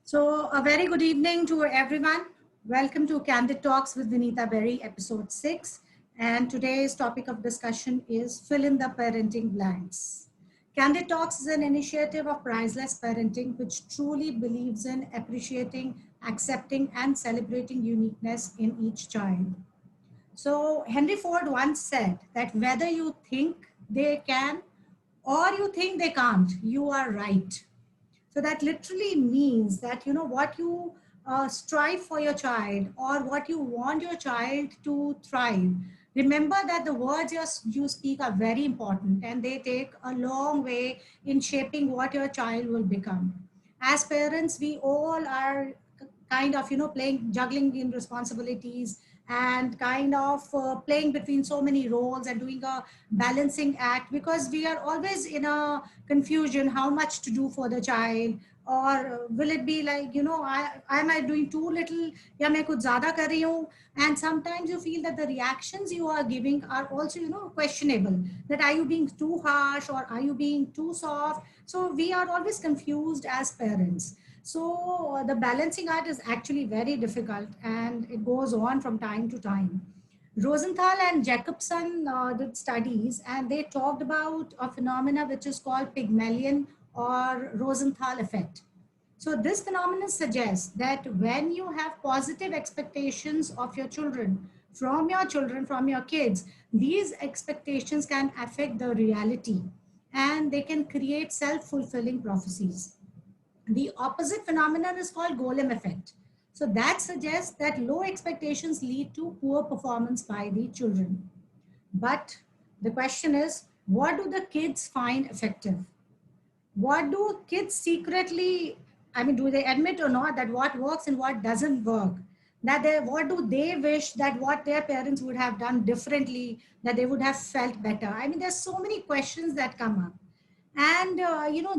So, a very good evening to everyone. Welcome to Candid Talks with Vinita Berry, episode 6. And today's topic of discussion is Fill in the Parenting Blanks. Candid Talks is an initiative of Priceless Parenting, which truly believes in appreciating, accepting, and celebrating uniqueness in each child. So, Henry Ford once said that whether you think they can or you think they can't, you are right. So that literally means that what you strive for your child or what you want your child to thrive. Remember that the words you speak are very important and they take a long way in shaping what your child will become. As parents, we all are kind of playing juggling in responsibilities and kind of playing between so many roles and doing a balancing act because we are always in a confusion how much to do for the child, or will it be like I am I doing too little या मैं कुछ ज़्यादा कर रही हूँ. And sometimes you feel that the reactions you are giving are also questionable, that are you being too harsh or are you being too soft. So we are always confused as parents. So the balancing act is actually very difficult and it goes on from time to time. Rosenthal and Jacobson did studies and they talked about a phenomena which is called Pygmalion or Rosenthal effect. So this phenomenon suggests that when you have positive expectations of your children, from your kids, these expectations can affect the reality and they can create self-fulfilling prophecies. The opposite phenomenon is called golem effect. So that suggests that low expectations lead to poor performance by the children. But the question is, what do the kids find effective? What do kids secretly, I mean, do they admit or not that what works and what doesn't work? What do they wish that what their parents would have done differently, that they would have felt better? I mean, there's so many questions that come up. And,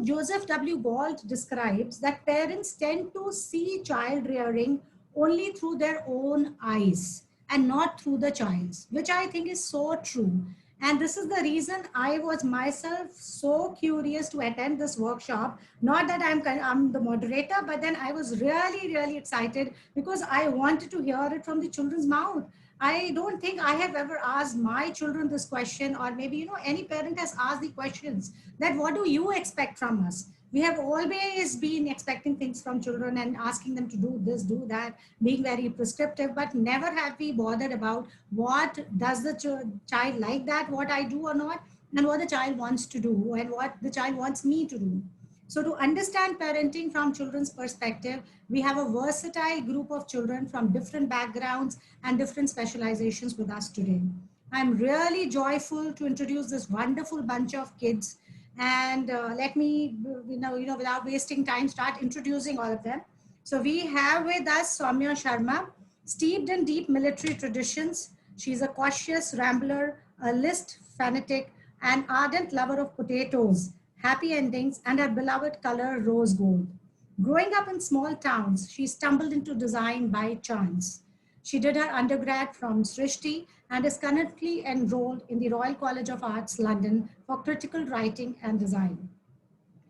Joseph W. Galt describes that parents tend to see child rearing only through their own eyes and not through the child's, which I think is so true. And this is the reason I was myself so curious to attend this workshop. Not that I'm the moderator, but then I was really, really excited because I wanted to hear it from the children's mouth. I don't think I have ever asked my children this question, or maybe, any parent has asked the questions that what do you expect from us? We have always been expecting things from children and asking them to do this, do that, being very prescriptive, but never have we bothered about what does the child like that, what I do or not, and what the child wants to do and what the child wants me to do. So to understand parenting from children's perspective, we have a versatile group of children from different backgrounds and different specializations with us today. I'm really joyful to introduce this wonderful bunch of kids. And let me, without wasting time, start introducing all of them. So we have with us Soumya Sharma, steeped in deep military traditions. She's a cautious rambler, a list fanatic, an ardent lover of potatoes, happy endings, and her beloved color rose gold. Growing up in small towns, she stumbled into design by chance. She did her undergrad from Srishti and is currently enrolled in the Royal College of Arts, London for critical writing and design.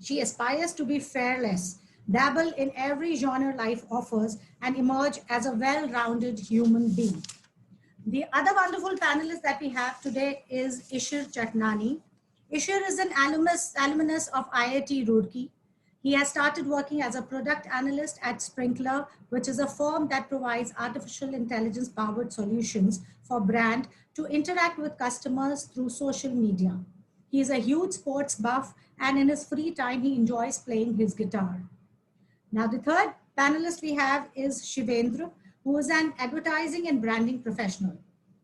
She aspires to be fearless, dabble in every genre life offers, and emerge as a well-rounded human being. The other wonderful panelist that we have today is Ishir Chatnani. Ishir is an alumnus of IIT Roorkee. He has started working as a product analyst at Sprinkler, which is a firm that provides artificial intelligence powered solutions for brand to interact with customers through social media. He is a huge sports buff and in his free time, he enjoys playing his guitar. Now, the third panelist we have is Shivendra, who is an advertising and branding professional.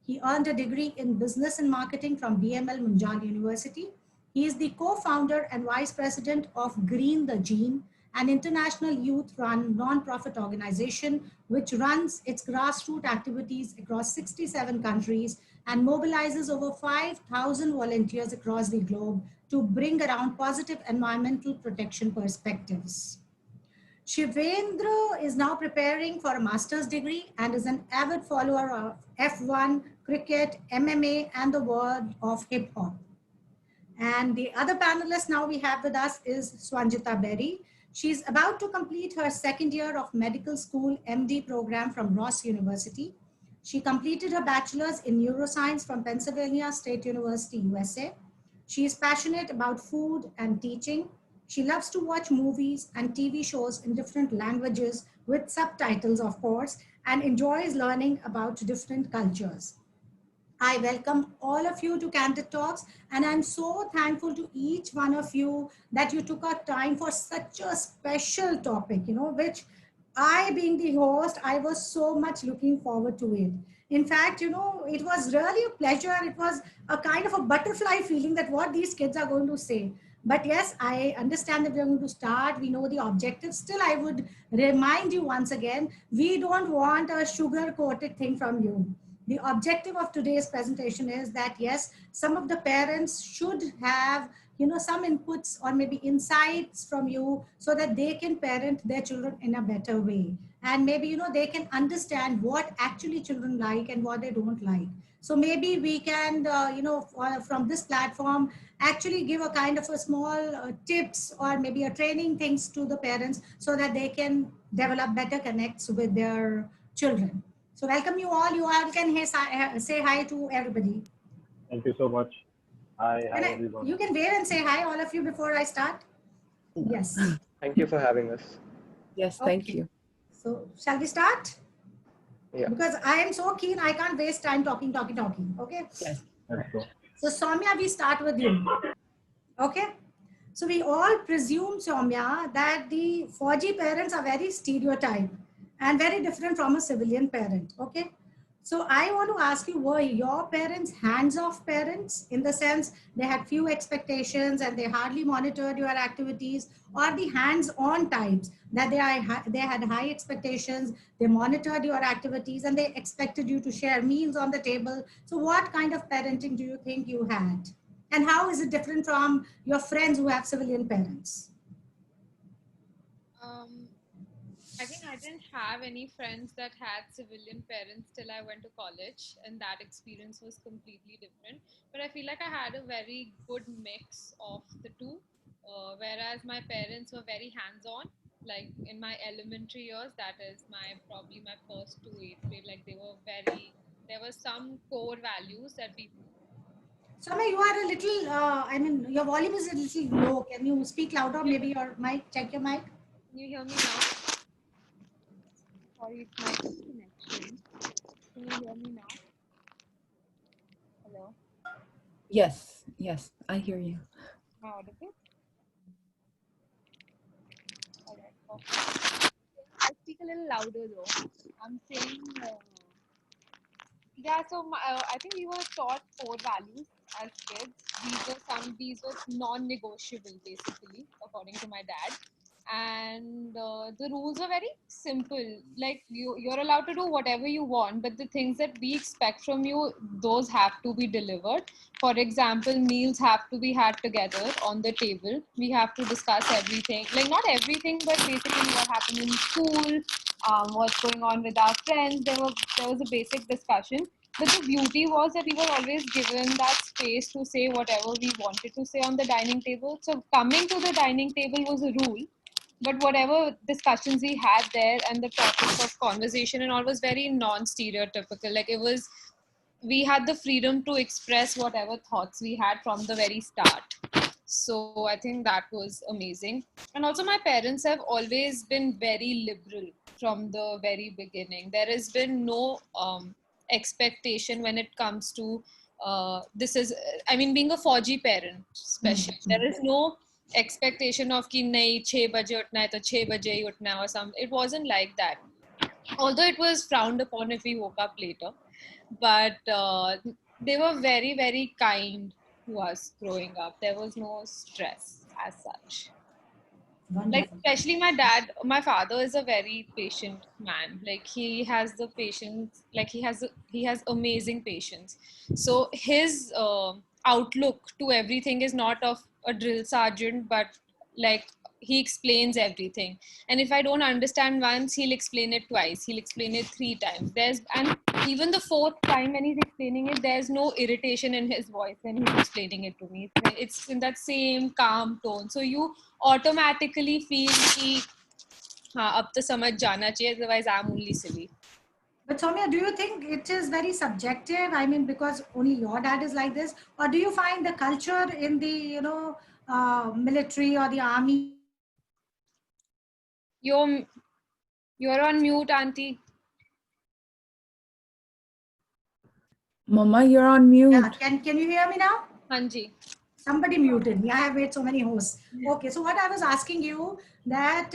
He earned a degree in business and marketing from BML Munjal University. He is the co-founder and vice president of Green the Gene, an international youth-run non-profit organization which runs its grassroots activities across 67 countries and mobilizes over 5,000 volunteers across the globe to bring around positive environmental protection perspectives. Shivendra is now preparing for a master's degree and is an avid follower of F1, cricket, MMA, and the world of hip hop. And the other panelist now we have with us is Swanjita Berry. She's about to complete her second year of medical school MD program from Ross University. She completed her bachelor's in neuroscience from Pennsylvania State University, USA. She is passionate about food and teaching. She loves to watch movies and TV shows in different languages with subtitles, of course, and enjoys learning about different cultures. I welcome all of you to Candid Talks, and I'm so thankful to each one of you that you took out time for such a special topic, which I, being the host, I was so much looking forward to it. In fact, it was really a pleasure. It was a kind of a butterfly feeling that what these kids are going to say. But yes, I understand that we're going to start. We know the objective. Still, I would remind you once again, we don't want a sugar coated thing from you. The objective of today's presentation is that yes, some of the parents should have some inputs or maybe insights from you so that they can parent their children in a better way, and maybe they can understand what actually children like and what they don't like. So maybe we can from this platform actually give a kind of a small tips or maybe a training things to the parents so that they can develop better connects with their children. So welcome you all. You all can say hi to everybody. Thank you so much. Hi everyone. You can wave and say hi, all of you, before I start. Yes. Thank you for having us. Yes, thank you. So shall we start? Yeah. Because I am so keen, I can't waste time talking. Okay. Yes. Let's go. So Soumya, we start with you. Okay. So we all presume, Soumya, that the Fauji parents are very stereotyped and very different from a civilian parent. Okay. So I want to ask you, were your parents hands-off parents, in the sense they had few expectations and they hardly monitored your activities, or the hands-on types that they had high expectations, they monitored your activities and they expected you to share meals on the table? So what kind of parenting do you think you had? And how is it different from your friends who have civilian parents? I think I didn't have any friends that had civilian parents till I went to college, and that experience was completely different. But I feel like I had a very good mix of the two. Whereas my parents were very hands-on, like in my elementary years, that is probably my first to eighth grade. Like there were some core values that we. Soumya, you are a little, your volume is a little low. Can you speak louder? Maybe your mic, check your mic. Can you hear me now? Sorry, it's my connection. Can you hear me now? Hello? Yes, I hear you. Am I audible? All right. Okay. I'll speak a little louder though. I'm saying, I think we were taught core values as kids. These were non-negotiable basically, according to my dad. And the rules are very simple. Like you're allowed to do whatever you want, but the things that we expect from you, those have to be delivered. For example, meals have to be had together on the table. We have to discuss everything, like not everything, but basically what happened in school, what's going on with our friends. There was a basic discussion. But the beauty was that we were always given that space to say whatever we wanted to say on the dining table. So coming to the dining table was a rule, but whatever discussions we had there and the topics of conversation and all was very non-stereotypical. Like we had the freedom to express whatever thoughts we had from the very start. So I think that was amazing. And also my parents have always been very liberal from the very beginning. There has been no expectation when it comes to being a Fauji parent especially. There is no expectation of ki nahi 6 baje utna hai to 6 baje hi utna hai or something. It wasn't like that. Although it was frowned upon if we woke up later, but they were very, very kind to us growing up. There was no stress as such. Like especially my father is a very patient man. Like he has the patience, like he has amazing patience. So his outlook to everything is not of a drill sergeant, but like he explains everything. And if I don't understand once, he'll explain it twice. He'll explain it 3 times. And even the fourth time when he's explaining it, there's no irritation in his voice when he's explaining it to me. It's in that same calm tone. So you automatically feel कि हाँ अब तो समझ जाना चाहिए, otherwise I'm only silly. But Soumya, do you think it is very subjective? I mean, because only your dad is like this, or do you find the culture in the military or the army? You're on mute, auntie. Mama, you're on mute. Yeah, can you hear me now? Hanji. Somebody muted me. I have made so many hosts. Okay, so what I was asking you that,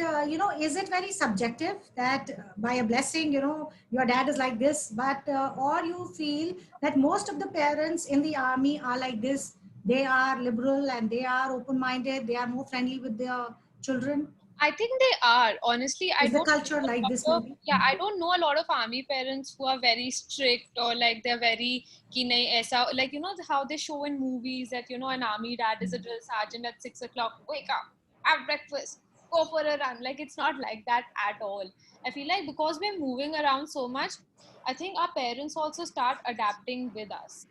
is it very subjective that by a blessing, your dad is like this, but, or you feel that most of the parents in the army are like this, they are liberal and they are open-minded, they are more friendly with their children? I think they are. Honestly, Is the culture like this maybe? I don't know a lot of army parents who are very strict or like they're very ki nahi aisa, like how they show in movies that an army dad is a drill sergeant at 6 o'clock, wake up, have breakfast, go for a run. Like it's not like that at all. I feel like because we're moving around so much, I think our parents also start adapting with us.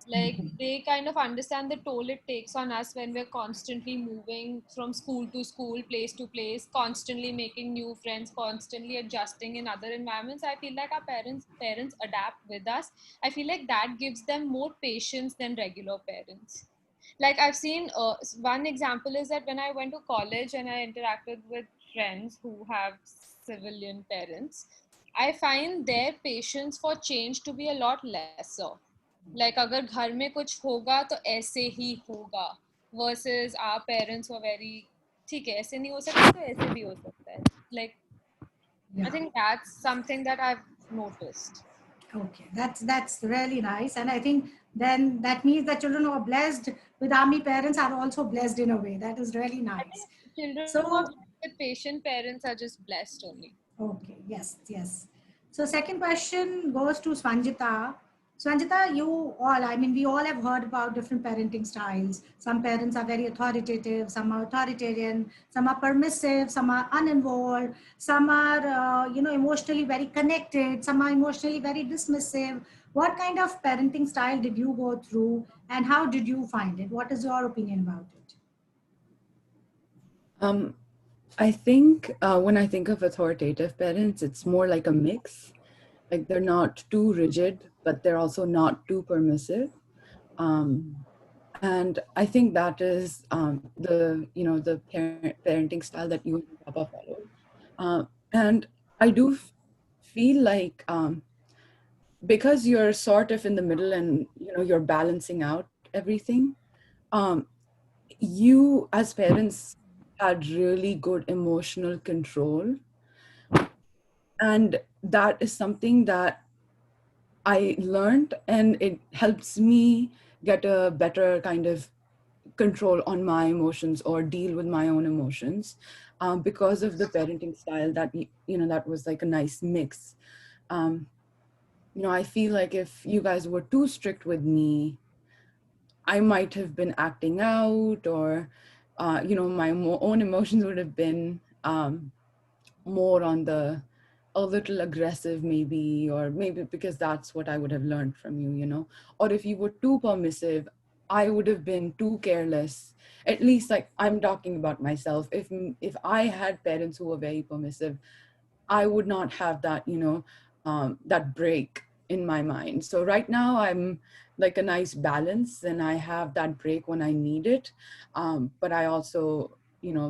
Like they kind of understand the toll it takes on us when we're constantly moving from school to school, place to place, constantly making new friends, constantly adjusting in other environments. I feel like our parents adapt with us. I feel like that gives them more patience than regular parents. Like I've seen one example is that when I went to college and I interacted with friends who have civilian parents, I find their patience for change to be a lot lesser. Like अगर घर में कुछ होगा तो ऐसे ही होगा versus our parents were very ठीक है ऐसे नहीं हो सकता तो ऐसे भी हो सकता है. Like I Yeah. think that's something that I've noticed. Okay, that's really nice, and I think then that means that children who are blessed with army parents are also blessed in a way. That is really I nice. think children So, who are blessed with patient parents are just blessed only. okay, yes. So second question goes to Swanjita. Swanjita, we all have heard about different parenting styles. Some parents are very authoritative, some are authoritarian, some are permissive, some are uninvolved, some are, emotionally very connected, some are emotionally very dismissive. What kind of parenting style did you go through and how did you find it? What is your opinion about it? I think when I think of authoritative parents, it's more like a mix. Like they're not too rigid, but they're also not too permissive. And I think that is the parenting style that you and Papa follow. And I do feel like because you're sort of in the middle and you're balancing out everything, you as parents had really good emotional control, and that is something that I learned, and it helps me get a better kind of control on my emotions or deal with my own emotions, because of the parenting style that that was like a nice mix. I feel like if you guys were too strict with me, I might have been acting out, or my own emotions would have been more on the a little aggressive maybe, or maybe because that's what I would have learned from you. Or if you were too permissive, I would have been too careless. At least, like, I'm talking about myself. If I had parents who were very permissive, I would not have that, that break in my mind. So right now I'm like a nice balance, and I have that break when I need it. But I also,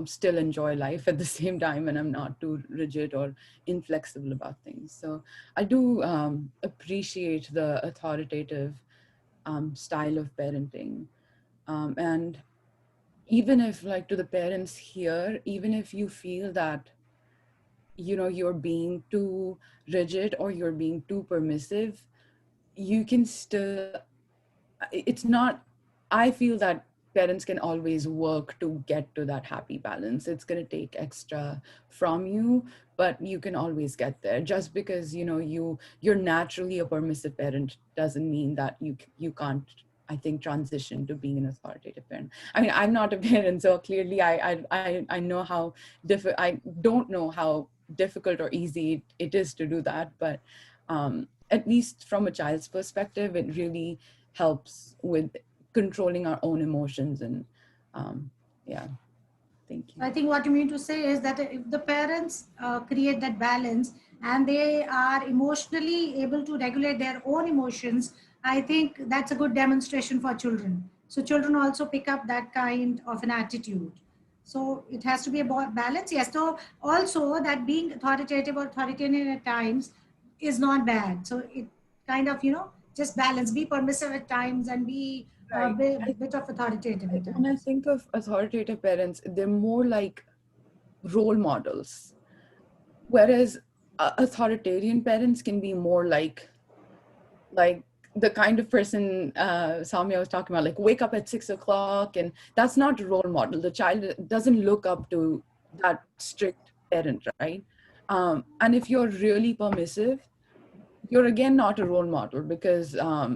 still enjoy life at the same time, and I'm not too rigid or inflexible about things. So I do appreciate the authoritative style of parenting. And even if, like, to the parents here, even if you feel that you're being too rigid or you're being too permissive, you can still, it's not, I feel that parents can always work to get to that happy balance. It's going to take extra from you, but you can always get there. Just because you're naturally a permissive parent doesn't mean that you can't I think, transition to being an authoritative parent. I mean, I'm not a parent, so clearly I know how I don't know how difficult or easy it is to do that, but at least from a child's perspective, it really helps with controlling our own emotions. And yeah, thank you. I think what you mean to say is that if the parents create that balance and they are emotionally able to regulate their own emotions, I think that's a good demonstration for children. So children also pick up that kind of an attitude. So it has to be about balance. Yes. So also that being authoritative or authoritarian at times is not bad. So it kind of, just balance, be permissive at times and be a Right. bit of authoritative at When I times. think of authoritative parents, they're more like role models, whereas authoritarian parents can be more like the kind of person Samya was talking about, like wake up at 6 o'clock, and that's not a role model. The child doesn't look up to that strict parent, right? And if you're really permissive, you're again not a role model, because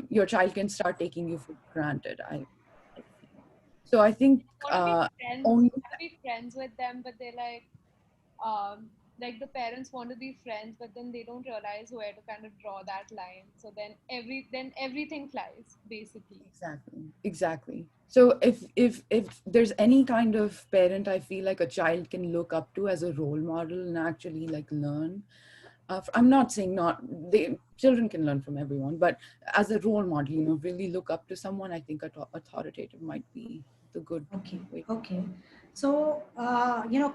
your child can start taking you for granted. I feel. So I think Want to be friends, only want to be friends with them, but they're like the parents want to be friends, but then they don't realize where to kind of draw that line. So then everything flies basically. exactly. So if there's any kind of parent I feel like a child can look up to as a role model and actually like learn, I'm not saying not they children can learn from everyone, but as a role model, really look up to someone, I think authoritative might be the good Okay, way. okay. So,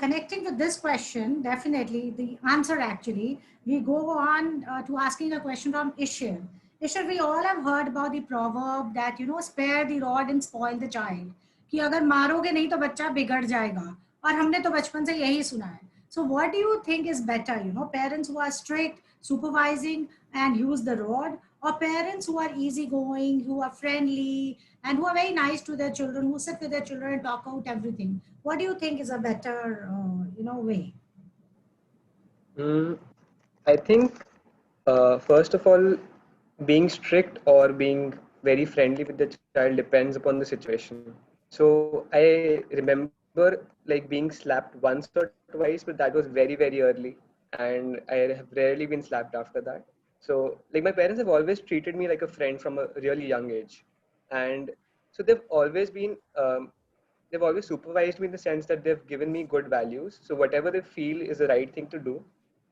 connecting with this question, definitely the answer actually, we go on to asking a question from Ishir. Ishir, we all have heard about the proverb that, spare the rod and spoil the child. कि अगर मारोगे नहीं तो बच्चा बिगड़ जाएगा और हमने तो बचपन से यही सुना है. So what do you think is better, parents who are strict, supervising and use the rod, or parents who are easygoing, who are friendly, and who are very nice to their children, who sit with their children and talk out everything? What do you think is a better, way? Mm, I think, first of all, being strict or being very friendly with the child depends upon the situation. So I remember like being slapped once or twice, but that was very, very early. And I have rarely been slapped after that. So like my parents have always treated me like a friend from a really young age. And so they've always supervised me in the sense that they've given me good values. So whatever they feel is the right thing to do,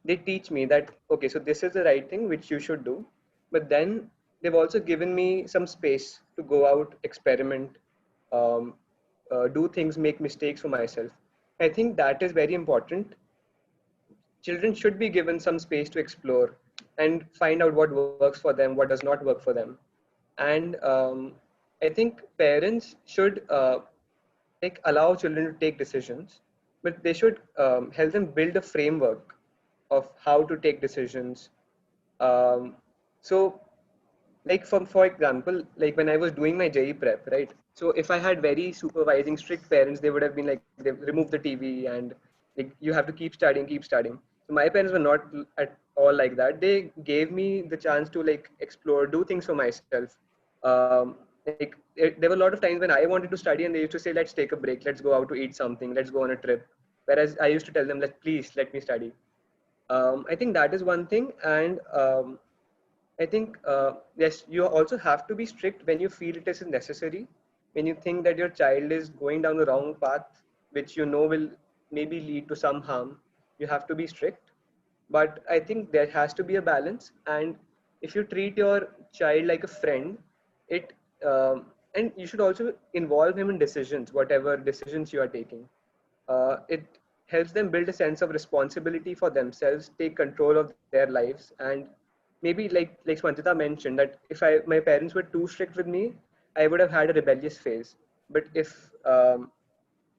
they teach me that, okay, so this is the right thing which you should do. But then they've also given me some space to go out, experiment, um, do things, make mistakes for myself. I think that is very important. Children should be given some space to explore and find out what works for them, what does not work for them. And I think parents should like allow children to take decisions, but they should help them build a framework of how to take decisions. So like for example, like when I was doing my JE prep, right? So if I had very supervising strict parents, they would have been like, they remove the TV and like you have to keep studying, keep studying. So my parents were not at all like that. They gave me the chance to like explore, do things for myself. There were a lot of times when I wanted to study and they used to say, let's take a break, let's go out to eat something, let's go on a trip, whereas I used to tell them, please let me study. I think that is one thing. And I think, yes, you also have to be strict when you feel it is necessary. When you think that your child is going down the wrong path, which you know will maybe lead to some harm, you have to be strict. But I think there has to be a balance. And if you treat your child like a friend, it and you should also involve him in decisions, whatever decisions you are taking. It helps them build a sense of responsibility for themselves, take control of their lives, and maybe like Swantita mentioned, that if my parents were too strict with me, I would have had a rebellious phase. But if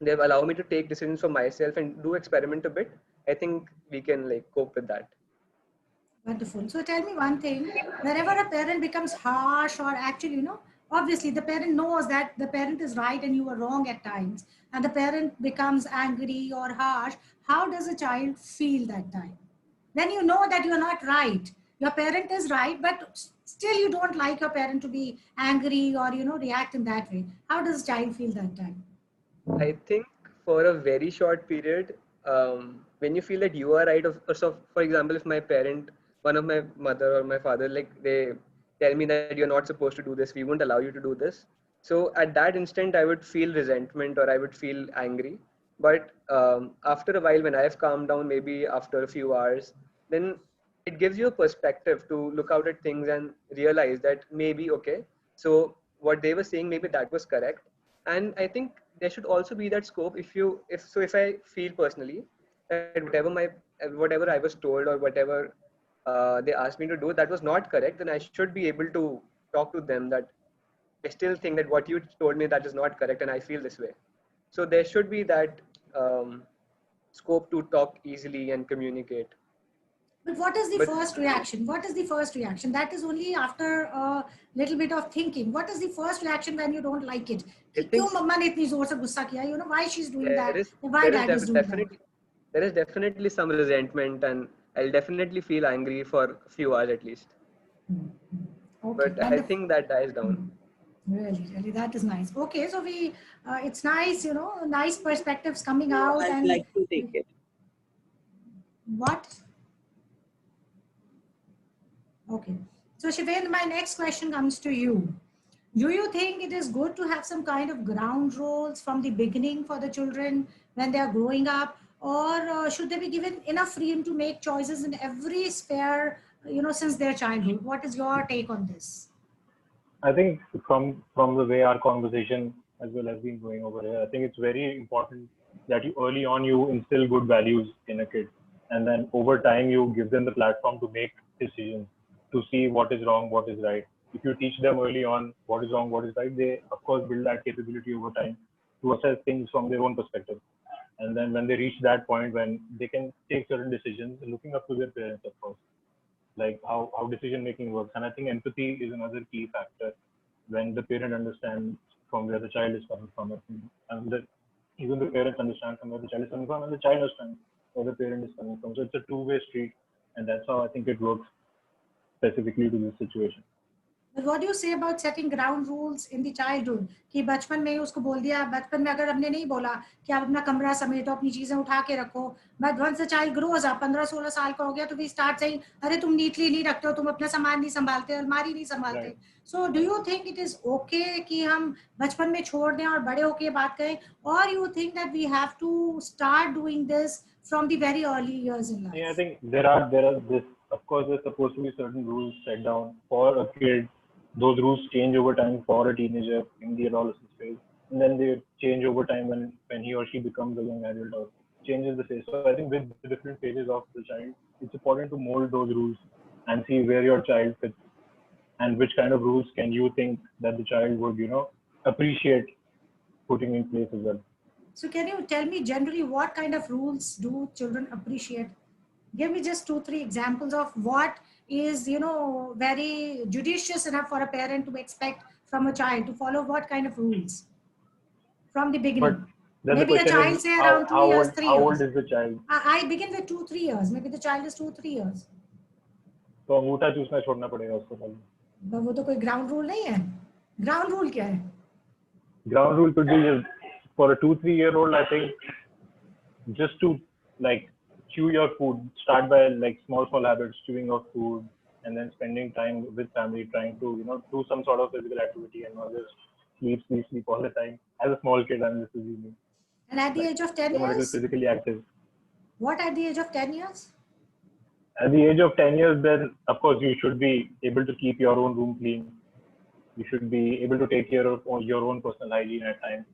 they've allowed me to take decisions for myself and do experiment a bit, I think we can like cope with that. Wonderful. So tell me one thing, wherever a parent becomes harsh, or actually, obviously the parent knows that the parent is right and you are wrong at times, and the parent becomes angry or harsh, how does a child feel that time? When you know that you are not right, your parent is right, but still you don't like your parent to be angry or, react in that way. How does child feel that time? I think for a very short period, when you feel that you are right, so for example, if my parent, one of my mother or my father, like they tell me that you're not supposed to do this, we won't allow you to do this. So at that instant, I would feel resentment or I would feel angry. But after a while, when I have calmed down, maybe after a few hours, then it gives you a perspective to look out at things and realize that maybe, okay, so what they were saying, maybe that was correct. And I think there should also be that scope. If I feel personally that whatever I was told or whatever they asked me to do, that was not correct, then I should be able to talk to them that I still think that what you told me, that is not correct and I feel this way. So there should be that scope to talk easily and communicate. But what is the But first reaction? What is the first reaction? That is only after a little bit of thinking. What is the first reaction when you don't like it? I कि think क्यों मम्मा ने इतनी जोर से गुस्सा किया? Why she's doing there that? is Why dad is doing that? definitely some resentment, and I'll definitely feel angry for a few hours at least. Okay. But I think that dies down. Really, that is nice. Okay, so it's nice, nice perspectives coming out. I'd And like to take it. what? Okay. So Shiven, my next question comes to you. Do you think it is good to have some kind of ground rules from the beginning for the children when they are growing up, or should they be given enough freedom to make choices in every sphere, since their childhood? What is your take on this? I think from the way our conversation as well has been going over here, I think it's very important that you early on you instill good values in a kid, and then over time you give them the platform to make decisions, to see what is wrong, what is right. If you teach them early on what is wrong, what is right, they of course build that capability over time to assess things from their own perspective. And then when they reach that point when they can take certain decisions, looking up to their parents, of course, like how decision making works. And I think empathy is another key factor when the parent understands from where the child is coming from. And even the parents understand from where the child is coming from, and the child understands where the parent is coming from. So it's a two-way street, and that's how I think it works specifically to this situation. But what do you say about setting ground rules in the childhood? कि बचपन में ही उसको बोल दिया, बचपन में अगर हमने नहीं बोला कि आप अपना कमरा समेटो, अपनी चीजें उठा के रखो, but once the child grows up, 15-16 साल का हो गया, तो we start saying, अरे तुम neatly नहीं रखते हो, तुम अपना सामान नहीं संभालते, अलमारी नहीं संभालते. Right. So do you think it is okay कि हम बचपन में छोड़ दें और बड़े होके बात करें, or you think that we have to start doing this from the very early years in life? Yeah, I think there are this. Of course, there's supposed to be certain rules set down for a kid. Those rules change over time for a teenager in the adolescence phase, and then they change over time when he or she becomes a young adult or changes the phase. So I think with the different phases of the child, it's important to mold those rules and see where your child fits and which kind of rules can you think that the child would, appreciate putting in place as well. So can you tell me generally what kind of rules do children appreciate? Give me just 2-3 examples of what is, very judicious enough for a parent to expect from a child to follow what kind of rules from the beginning. But then Maybe the a question child is, say around 2 years, 3 how years. old is the child? I begin with 2-3 years. Maybe the child is 2-3 years. तो अंगूठा चूसना छोड़ना पड़ेगा उसको पहले. But वो तो कोई ground rule नहीं है. Ground rule क्या है? Ground rule could be for a 2-3-year-old, I think, just to like chew your food. Start by like small habits, chewing of food, and then spending time with family, trying to do some sort of physical activity and not just sleep all the time. As a small kid, I'm just assuming. And at the age of 10 Become a little years? physically active. What at the age of 10 years? At the age of 10 years, then of course you should be able to keep your own room clean. You should be able to take care of your own personal hygiene at times.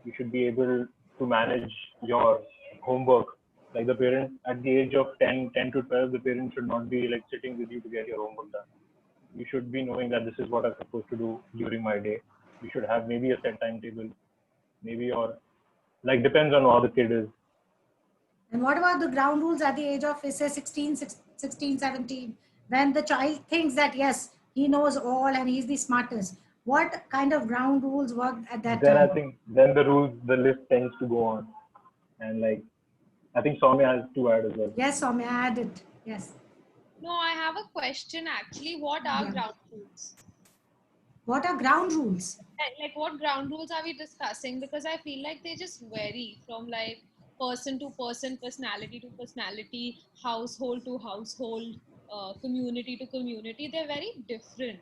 You should be able to manage your homework. Like the parent at the age of 10 to 12, the parent should not be like sitting with you to get your homework done. You should be knowing that this is what I'm supposed to do during my day. You should have maybe a set timetable, maybe, or like depends on how the kid is. And what about the ground rules at the age of, say, 16, 17, when the child thinks that, yes, he knows all and he's the smartest? What kind of ground rules work at that then time? I think then the list tends to go on. And like, I think Soumya has to add as well. Yes, Soumya, add it. Yes. No, I have a question actually. What are Yeah. ground rules? What are ground rules? Like what ground rules are we discussing? Because I feel like they just vary from like person to person, personality to personality, household to household, community to community. They're very different.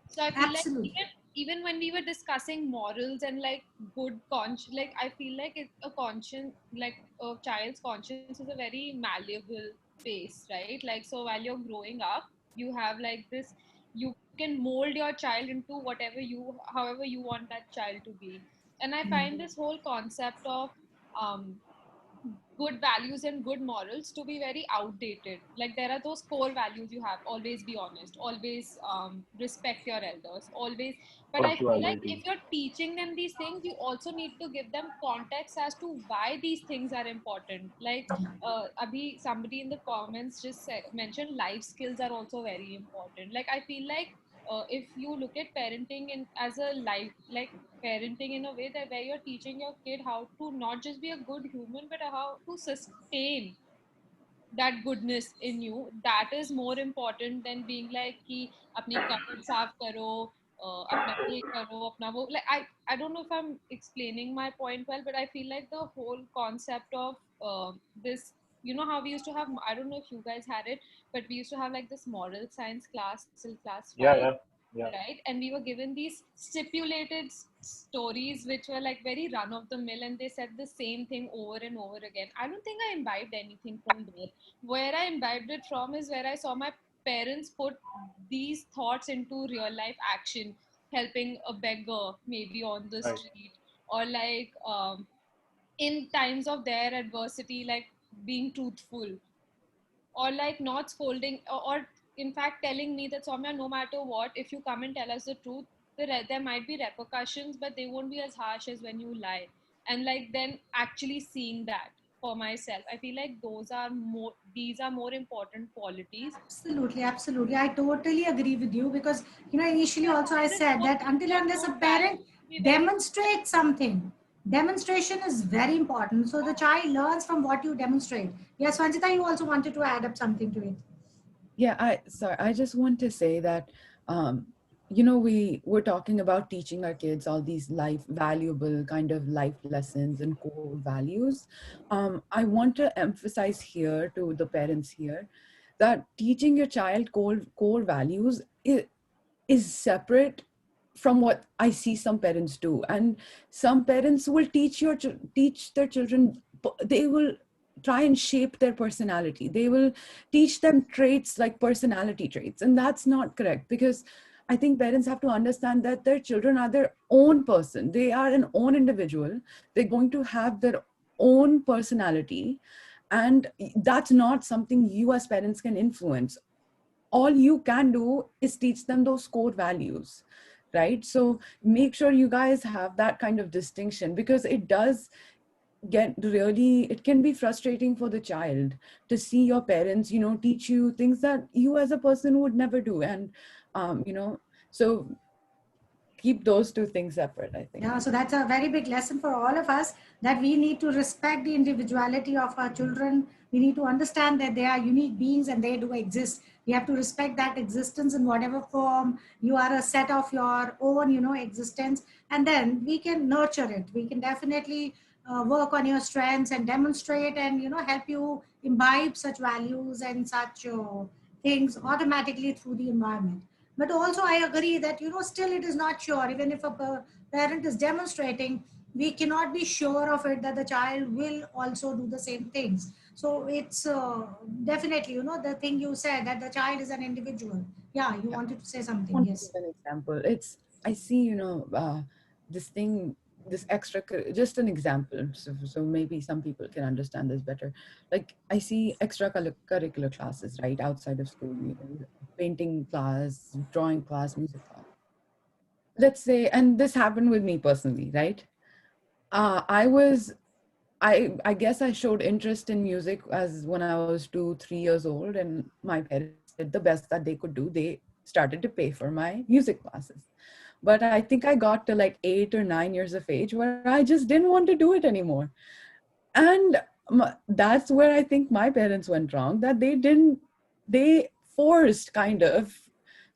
So I feel like Absolutely. even when we were discussing morals and like good conscience, like I feel like it's a conscience, like a child's conscience is a very malleable space, right? Like so while you're growing up, you have like this, you can mold your child into whatever you, however you want that child to be. And I find this whole concept of um, good values and good morals to be very outdated. Like there are those core values you have: always be honest, always respect your elders, always. But I feel like Punctuality. if you're teaching them these things, you also need to give them context as to why these things are important. Like abhi somebody in the comments just said, mentioned life skills are also very important. Like I feel like if you look at parenting in as a life, like parenting in a way that where you're teaching your kid how to not just be a good human but how to sustain that goodness in you, that is more important than being like कि अपनी cupboard साफ करो, अपना ये करो, अपना वो, like I don't know if I'm explaining my point well, but I feel like the whole concept of this, you know how we used to have, I don't know if you guys had it, but we used to have like this moral science class till class Yeah, 5, yeah, yeah. right? And we were given these stipulated stories which were like very run of the mill, and they said the same thing over and over again. I don't think I imbibed anything from there. Where I imbibed it from is where I saw my parents put these thoughts into real life action, helping a beggar maybe on the Right. street, or like in times of their adversity, like being truthful, or like not scolding, or in fact telling me that Soumya, no matter what, if you come and tell us the truth, there might be repercussions, but they won't be as harsh as when you lie. And like then actually seeing that for myself, I feel like these are more important qualities. Absolutely, absolutely. I totally agree with you because, initially I also I find this said whole that until picture and of unless a good parent values to be very demonstrates something, demonstration is very important. So the child learns from what you demonstrate. Yes, Vanjita, you also wanted to add up something to it. Yeah, I just want to say that um, we're talking about teaching our kids all these life valuable kind of life lessons and core values. I want to emphasize here to the parents here that teaching your child core values is separate from what I see some parents do. And some parents will teach their children, they will try and shape their personality. They will teach them traits like personality traits. And that's not correct, because I think parents have to understand that their children are their own person. They are an own individual. They're going to have their own personality. And that's not something you as parents can influence. All you can do is teach them those core values, right? So make sure you guys have that kind of distinction, because it can be frustrating for the child to see your parents teach you things that you as a person would never do. And so keep those two things separate, I think. Yeah, so that's a very big lesson for all of us, that we need to respect the individuality of our children. We need to understand that they are unique beings and they do exist. We have to respect that existence in whatever form. You are a set of your own, existence, and then we can nurture it. We can definitely work on your strengths and demonstrate and, help you imbibe such values and such things automatically through the environment. But also I agree that, still it is not sure. Even if a parent is demonstrating, we cannot be sure of it that the child will also do the same things. So it's definitely, the thing you said, that the child is an individual. Yeah, you Yeah. wanted to say I something. want to Yes. give an example. I see, this thing, this extra, just an example. So maybe some people can understand this better. Like I see extracurricular classes, right? Outside of school, painting class, drawing class, music class. Let's say, and this happened with me personally, right? I was, I guess I showed interest in music as when I was 2, 3 years old, and my parents did the best that they could do. They started to pay for my music classes. But I think I got to like 8 or 9 years of age where I just didn't want to do it anymore. And that's where I think my parents went wrong, that they forced kind of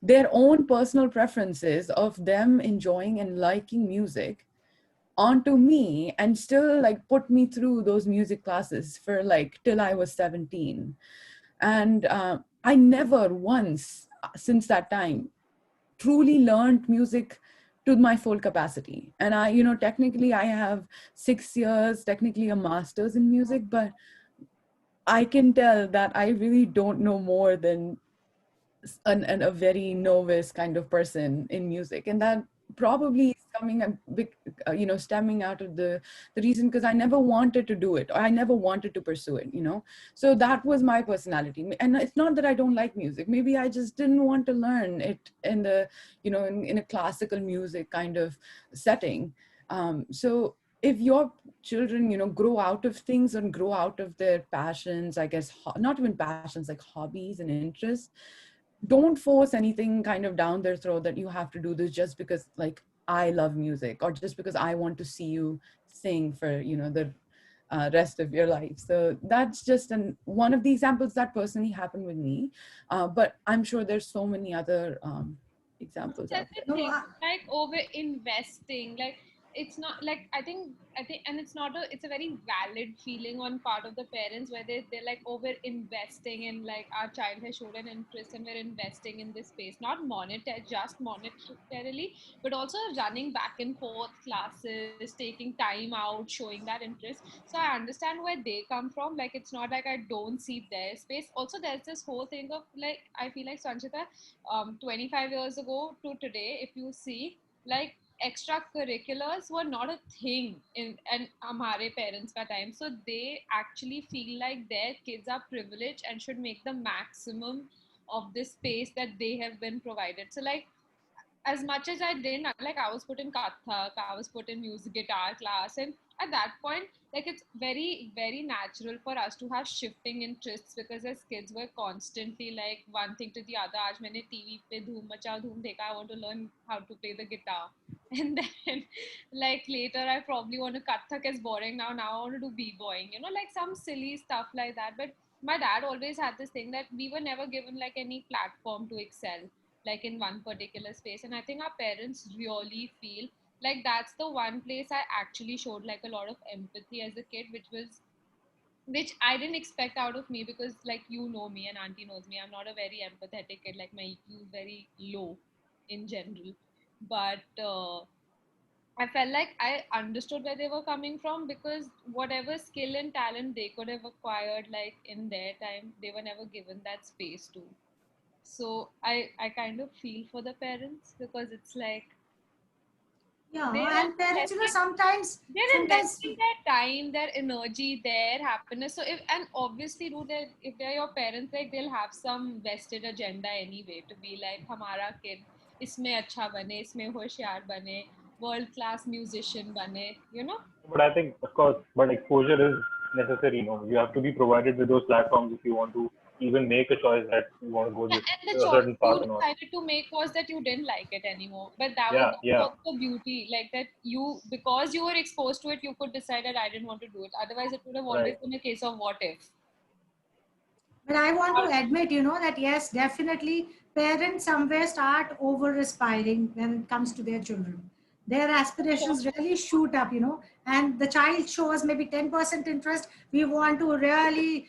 their own personal preferences of them enjoying and liking music onto me, and still like put me through those music classes for like till I was 17. And I never once since that time truly learned music to my full capacity. And I, you know, technically I have 6 years, technically a master's in music, but I can tell that I really don't know more than a very novice kind of person in music. And that probably is coming a big, you know, stemming out of the reason because I never wanted to do it, or I never wanted to pursue it, you know. So that was my personality. And it's not that I don't like music, maybe I just didn't want to learn it in the, you know, in a classical music kind of setting. So if your children, you know, grow out of things and grow out of their passions, I guess, not even passions, like hobbies and interests, don't force anything kind of down their throat that you have to do this just because like I love music, or just because I want to see you sing for, you know, the rest of your life. So that's just one of the examples that personally happened with me. But I'm sure there's so many other examples out That's there. the No, thing, like over investing, like it's not like I think and it's not a it's a very valid feeling on part of the parents where they're like over investing, and like our child has showed an interest and we're investing in this space, not just monetarily, but also running back and forth classes, taking time out, showing that interest. So I understand where they come from. Like it's not like I don't see their space. Also there's this whole thing of like, I feel like Sanchita, 25 years ago to today, if you see, like extracurriculars were not a thing in and हमारे parents का time. So they actually feel like their kids are privileged and should make the maximum of this space that they have been provided. So like as much as I didn't like, I was put in Kathak, I was put in music guitar class, and at that point, like it's very very natural for us to have shifting interests, because as kids we're constantly like one thing to the other. आज मैंने TV पे धूम मचाओ धूम देखा, I want to learn how to play the guitar. And then like later I probably want to Kathak is boring now I want to do b-boying, you know, like some silly stuff like that. But my dad always had this thing that we were never given like any platform to excel like in one particular space. And I think our parents really feel like that's the one place I actually showed like a lot of empathy as a kid, which I didn't expect out of me, because like you know me and auntie knows me, I'm not a very empathetic kid. Like my EQ is very low in general. But I felt like I understood where they were coming from, because whatever skill and talent they could have acquired like in their time, they were never given that space to. So I kind of feel for the parents, because it's like they're yeah, and also parents, you know, investing, they're sometimes, investing their time, their energy, their happiness. So if, and obviously do that, if they're your parents, like they'll have some vested agenda anyway to be like हमारा kid इसमें अच्छा बने, इसमें होशियार बने, world class musician बने, you know. But I think, of course, but exposure is necessary. You know, you have to be provided with those platforms if you want to even make a choice that you want to go Yeah, this and the a choice certain path you or not. decided to make was that you didn't like it anymore. But Yeah, that yeah, was the beauty, like that you, because you were exposed to it, you could decide that I didn't want to do it. Otherwise, it would have always right. been a case of what if. but I want to admit, you know, that yes, definitely parents somewhere start over aspiring when it comes to their children. Their aspirations really shoot up, you know, and the child shows maybe 10% interest. We want to really,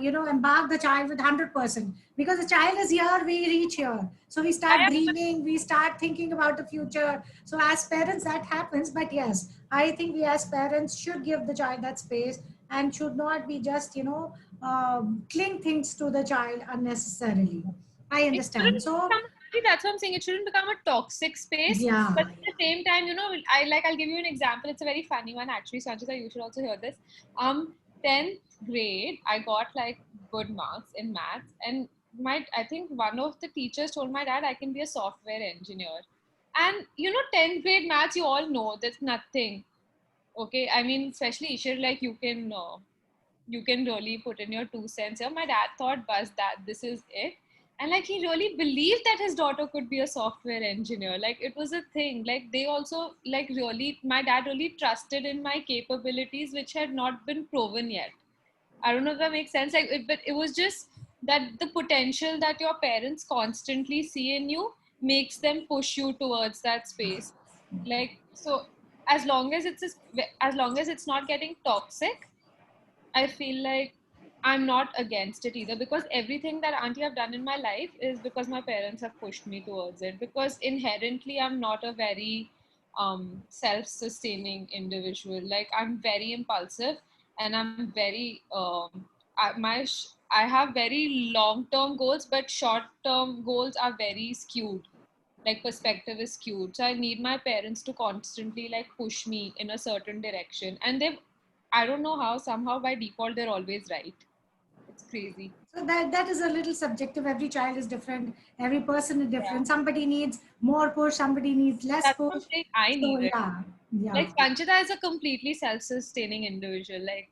you know, embark the child with 100%, because the child is here, we reach here. So we start I dreaming, we start thinking about the future. So as parents, that happens. But yes, I think we as parents should give the child that space and should not be just, you know, cling things to the child unnecessarily. I It understand. shouldn't So, become, see, that's what I'm saying. It shouldn't become a toxic space. yeah, But at the same time, you know, I'll give you an example. It's a very funny one actually, Sanchita, you should also hear this. 10th grade, I got like good marks in maths, and I think one of the teachers told my dad I can be a software engineer. And you know, 10th grade maths, you all know that's nothing. Okay, I mean, especially Ishir, like you can really put in your 2 cents. Yeah, my dad thought, bus that this is it. And like he really believed that his daughter could be a software engineer. Like it was a thing. Like they also like really, my dad really trusted in my capabilities, which had not been proven yet. I don't know if that makes sense. Like, but it was just that the potential that your parents constantly see in you makes them push you towards that space. Like, so as long as it's not getting toxic, I feel like I'm not against it either, because everything that auntie have done in my life is because my parents have pushed me towards it, because inherently I'm not a very self-sustaining individual. Like, I'm very impulsive, and I'm very I have very long-term goals, but short-term goals are very skewed. Like, perspective is skewed, so I need my parents to constantly like push me in a certain direction, and they've, I don't know how, somehow by default they're always right. It's crazy. So that is a little subjective. Every child is different. Every person is Yeah, different. Somebody needs more push. Somebody needs less that's what push. I'm saying, I So need it. yeah, yeah. Like, Sanchita is a completely self-sustaining individual. Like,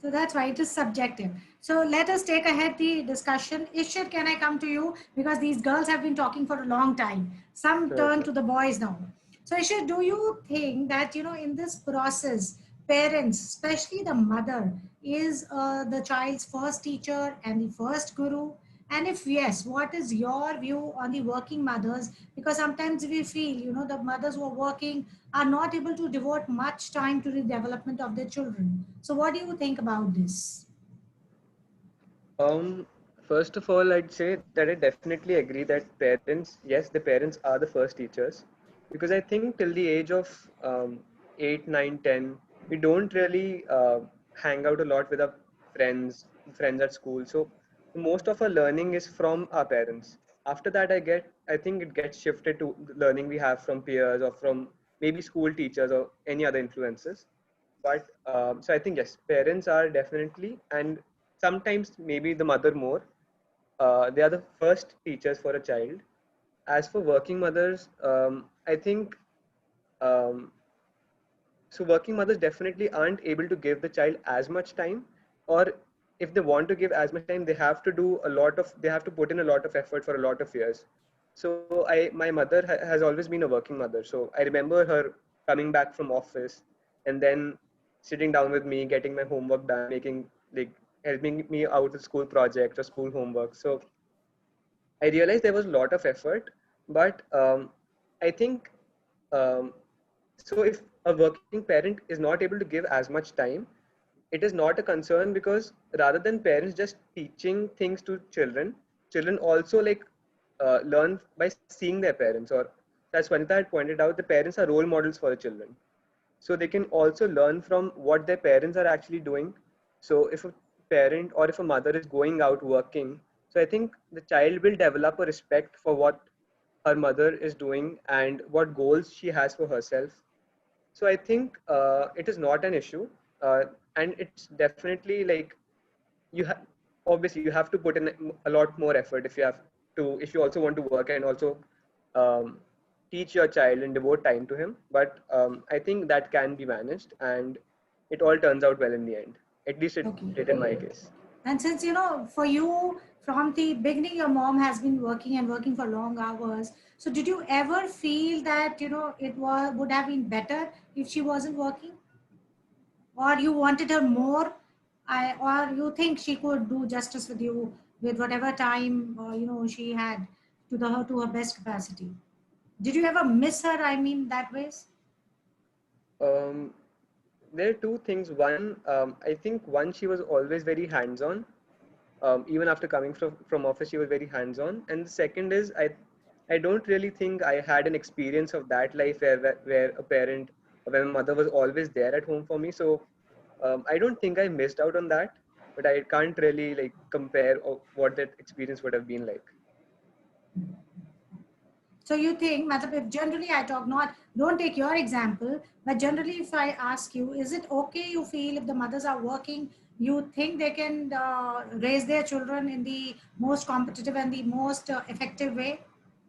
So that's why it is subjective. So let us take ahead the discussion. Ishit, can I come to you? Because these girls have been talking for a long time. Some Sure, turn sure. to the boys now. So Ishit, do you think that, in this process, parents, especially the mother, is the child's first teacher and the first guru? And if yes, what is your view on the working mothers? Because sometimes we feel, the mothers who are working are not able to devote much time to the development of their children. So, what do you think about this? Um, First of all, I'd say that I definitely agree that parents, yes, the parents are the first teachers, because I think till the age of 8, 9, 10, we don't really hang out a lot with our friends, friends at school. So most of our learning is from our parents. After that, I think it gets shifted to the learning we have from peers or from maybe school teachers or any other influences. But so I think yes, parents are definitely, and sometimes maybe the mother more, they are the first teachers for a child. As for working mothers, I think um, so working mothers definitely aren't able to give the child as much time, or if they want to give as much time, they have to put in a lot of effort for a lot of years. So my mother has always been a working mother, so I remember her coming back from office and then sitting down with me, getting my homework done, making, like, helping me out with school projects or school homework. So I realized there was a lot of effort, but I think um, so if a working parent is not able to give as much time, it is not a concern, because rather than parents just teaching things to children, children also like learn by seeing their parents. Or as Vanita had pointed out, the parents are role models for the children, so they can also learn from what their parents are actually doing. So if a parent or if a mother is going out working, so I think the child will develop a respect for what her mother is doing and what goals she has for herself. So I think it is not an issue, and it's definitely like you have, obviously you have to put in a lot more effort if you also want to work and also um, teach your child and devote time to him. But I think that can be managed, and it all turns out well in the end. At least it Okay. did in my case. And since, for you, from the beginning, your mom has been working and working for long hours. So, did you ever feel that, would have been better if she wasn't working? Or you wanted her more? Or you think she could do justice with you with whatever time, she had to her best capacity? Did you ever miss her? I mean, that ways? um, there are two things. One, I think one, she was always very hands-on. Even after coming from office, she was very hands-on. And the second is, I don't really think I had an experience of that life where a parent, where my mother was always there at home for me. So I don't think I missed out on that, but I can't really like compare what that experience would have been like. So you think, Matlab, if generally I talk, not, don't take your example, but generally if I ask you, is it okay you feel if the mothers are working, you think they can raise their children in the most competitive and the most effective way?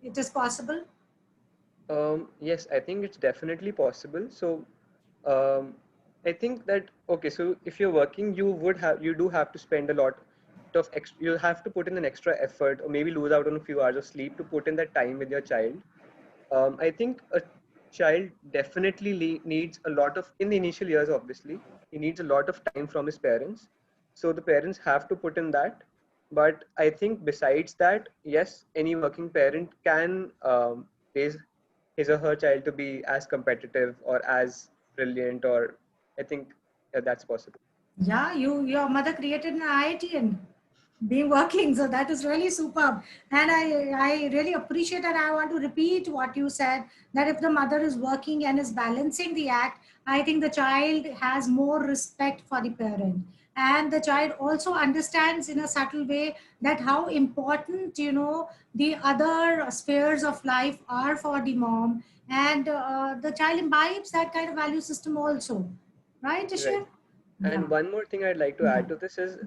It is possible? Yes, I think it's definitely possible. So, um, I think that okay. So if you're working, you do have to spend a lot of you'll have to put in an extra effort, or maybe lose out on a few hours of sleep to put in that time with your child. I think a child definitely needs a lot of, in the initial years, obviously, he needs a lot of time from his parents. So the parents have to put in that. But I think besides that, yes, any working parent can raise his or her child to be as competitive or as brilliant, or I think that's possible. Yeah, your mother created an IIT and been working, so that is really superb. And I really appreciate, and I want to repeat what you said, that if the mother is working and is balancing the act, I think the child has more respect for the parent, and the child also understands in a subtle way that how important, you know, the other spheres of life are for the mom, and the child imbibes that kind of value system also, right, Right. Ishwar? Yeah. And one more thing I'd like to Yeah. add to this is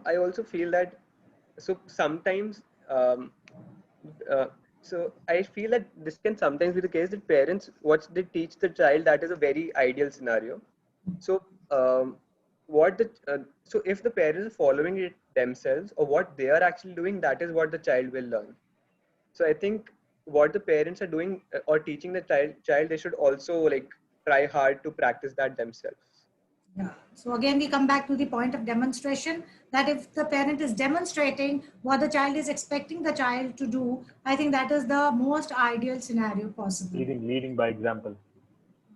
I also feel that so sometimes um, uh, so I feel that this can sometimes be the case that parents what they teach the child, that is a very ideal scenario. So what the so if the parents are following it themselves, or what they are actually doing, that is what the child will learn. So I think what the parents are doing or teaching the child, they should also like try hard to practice that themselves. Yeah. So again, we come back to the point of demonstration, that if the parent is demonstrating what the child is expecting the child to do, I think that is the most ideal scenario possible. Leading by example.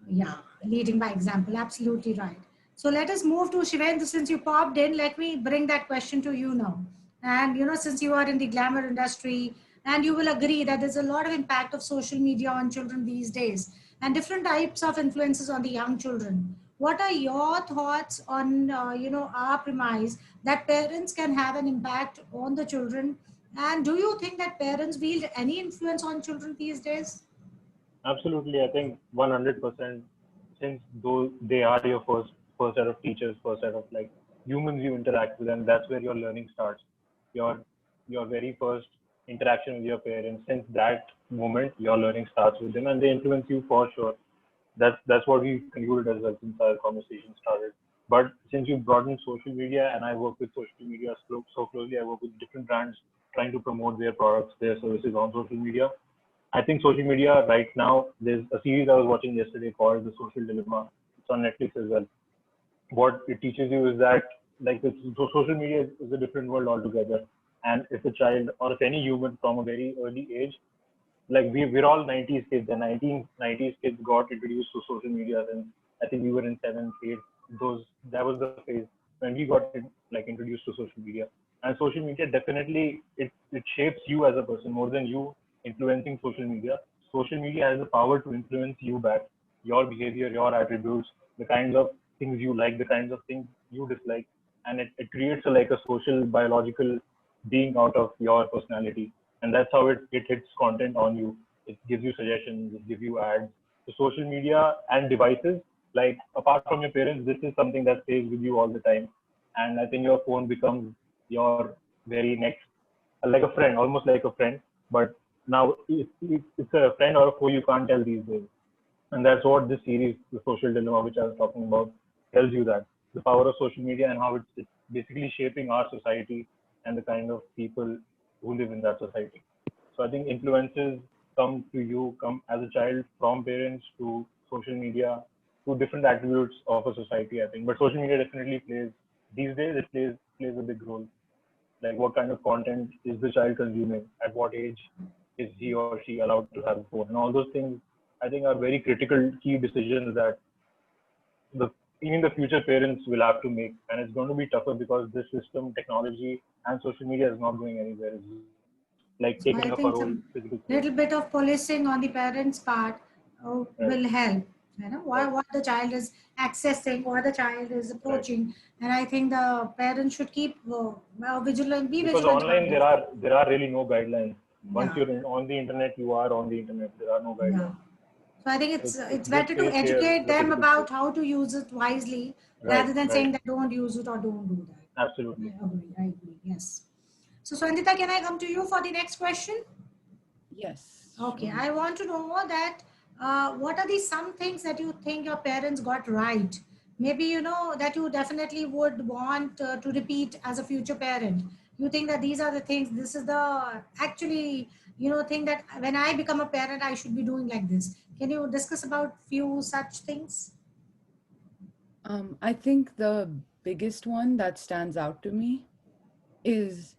Yeah, leading by example. Absolutely right. So let us move to Shivendra. Since you popped in, let me bring that question to you now. And you know, since you are in the glamour industry, and you will agree that there's a lot of impact of social media on children these days, and different types of influences on the young children. What are your thoughts on you know, our premise that parents can have an impact on the children? And do you think that parents wield any influence on children these days? Absolutely, I think 100%. Since those they are your first set of teachers, first set of like humans you interact with, and that's where your learning starts. Your your very first interaction with your parents. Since that moment, your learning starts with them, and they influence you for sure. That's what we concluded as well since our conversation started. But since you brought in social media, and I work with social media so closely, I work with different brands trying to promote their products, their services on social media. I think social media right now, there's a series I was watching yesterday called The Social Dilemma. It's on Netflix as well. What it teaches you is that so social media is a different world altogether. And if a child or if any human from a very early age, like we're all 90s kids, and 1990s kids got introduced to social media, and I think we were in seventh, eighth. That was the phase when we got like introduced to social media. And social media definitely it shapes you as a person more than you influencing social media. Social media has the power to influence you back, your behavior, your attributes, the kinds of things you like, the kinds of things you dislike, and it creates like a social biological being out of your personality, and that's how it hits content on you. It gives you suggestions, it gives you ads. So social media and devices, like apart from your parents, this is something that stays with you all the time. And I think your phone becomes your very next, like a friend, almost like a friend. But now it's a friend or a foe, you can't tell these days. And that's what this series, The Social Dilemma, which I was talking about, tells you, that the power of social media and how it's basically shaping our society and the kind of people who live in that society. So I think influences come as a child from parents to social media to different attributes of a society, I think. But social media definitely plays, these days, it plays a big role. Like what kind of content is the child consuming? At what age is he or she allowed to have a phone? And all those things, I think, are very critical key decisions that the even the future parents will have to make. And it's going to be tougher because this system, technology, and social media is not going anywhere. It's like So taking I up a think role some physical space. little bit of policing on the parents' part Right, will help. You know, right. what the child is accessing, what the child is Right. approaching, and I think the parents should keep vigilant, be Because vigilant about online it. there are really no guidelines. Once Yeah, you're on the internet, you are on the internet. There are no yeah. guidelines. So I think So it's this better to space here educate is a them physical space. about how to use it wisely Right, rather than right. saying that don't use it or don't do that. Absolutely. I agree. I agree. Yes. So Swandita, can I come to you for the next question? Yes, Okay, sure. I want to know that what are the some things that you think your parents got right? Maybe you know that you definitely would want to repeat as a future parent. You think that these are the things. This is the actually you know thing that when I become a parent, I should be doing like this. Can you discuss about few such things? I think the biggest one that stands out to me is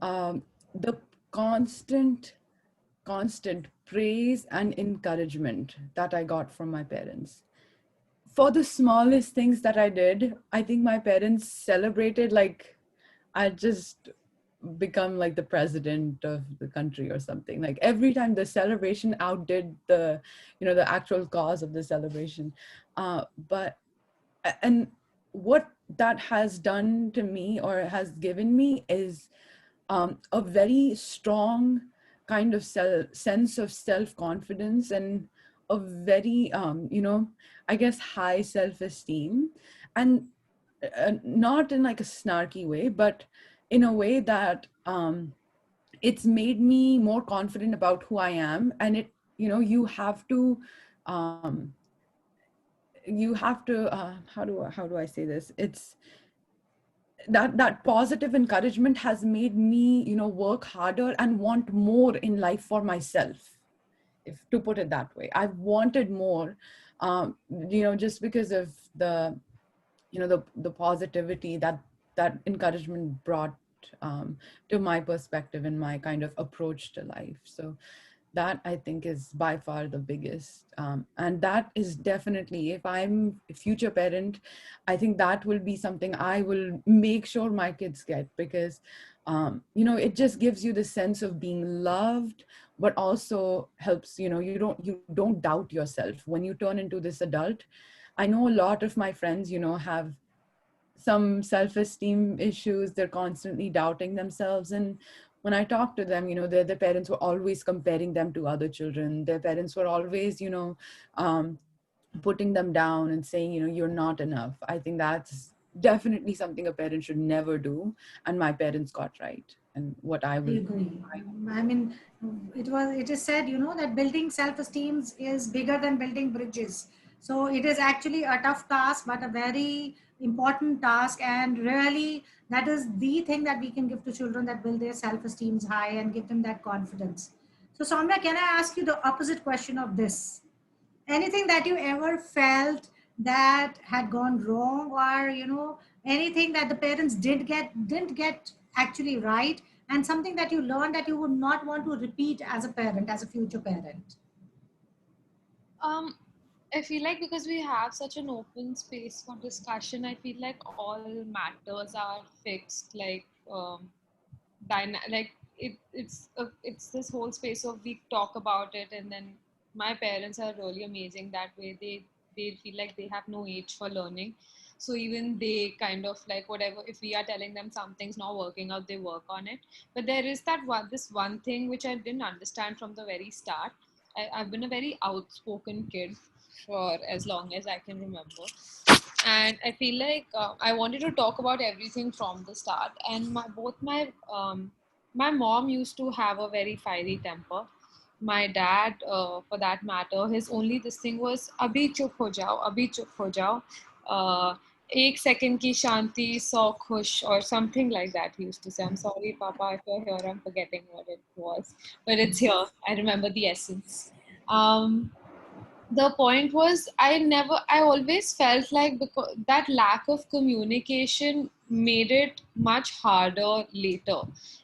the constant praise and encouragement that I got from my parents. For the smallest things that I did, I think my parents celebrated like I just become like the president of the country or something. Like every time the celebration outdid the, the actual cause of the celebration. And what that has done to me or has given me is a very strong kind of sense of self-confidence and a very I guess high self-esteem, and not in like a snarky way, but in a way that it's made me more confident about who I am. And it, you have to um, how do I say this? It's that positive encouragement has made me, work harder and want more in life for myself, if to put it that way. I've wanted more, just because of the, the positivity that encouragement brought to my perspective and my kind of approach to life. So that I think is by far the biggest, and that is definitely, if I'm a future parent, I think that will be something I will make sure my kids get, because it just gives you the sense of being loved, but also helps, you don't doubt yourself when you turn into this adult. I know a lot of my friends, have some self-esteem issues. They're constantly doubting themselves. And when I talk to them, their parents were always comparing them to other children. Their parents were always, putting them down and saying, you're not enough. I think that's definitely something a parent should never do. And my parents got right. And what I I will. agree. I mean, it is said, that building self-esteem is bigger than building bridges. So it is actually a tough task, but a very important task. And really, that is the thing that we can give to children, that build their self-esteem high and give them that confidence. So Soumya, can I ask you the opposite question of this? Anything that you ever felt that had gone wrong, or anything that the parents didn't get actually right, and something that you learned that you would not want to repeat as a parent, as a future parent? Um, I feel like because we have such an open space for discussion, I feel like all matters are fixed. Like, like it's this whole space of we talk about it, and then my parents are really amazing that way. They feel like they have no age for learning, so even they kind of like whatever, if we are telling them something's not working out, they work on it. But there is this one thing which I didn't understand from the very start. I've been a very outspoken kid for as long as I can remember, and I feel like I wanted to talk about everything from the start. And my mom used to have a very fiery temper. My dad, for that matter, his only this thing was "Abhi chup ho jao, abhi chup ho jao." Uh, एक second की शांति सौ खुश or something like that he used to say. I'm sorry, Papa, if you're here, I'm forgetting what it was, but it's here. I remember the essence. Um, the point was I always felt like because that lack of communication made it much harder later.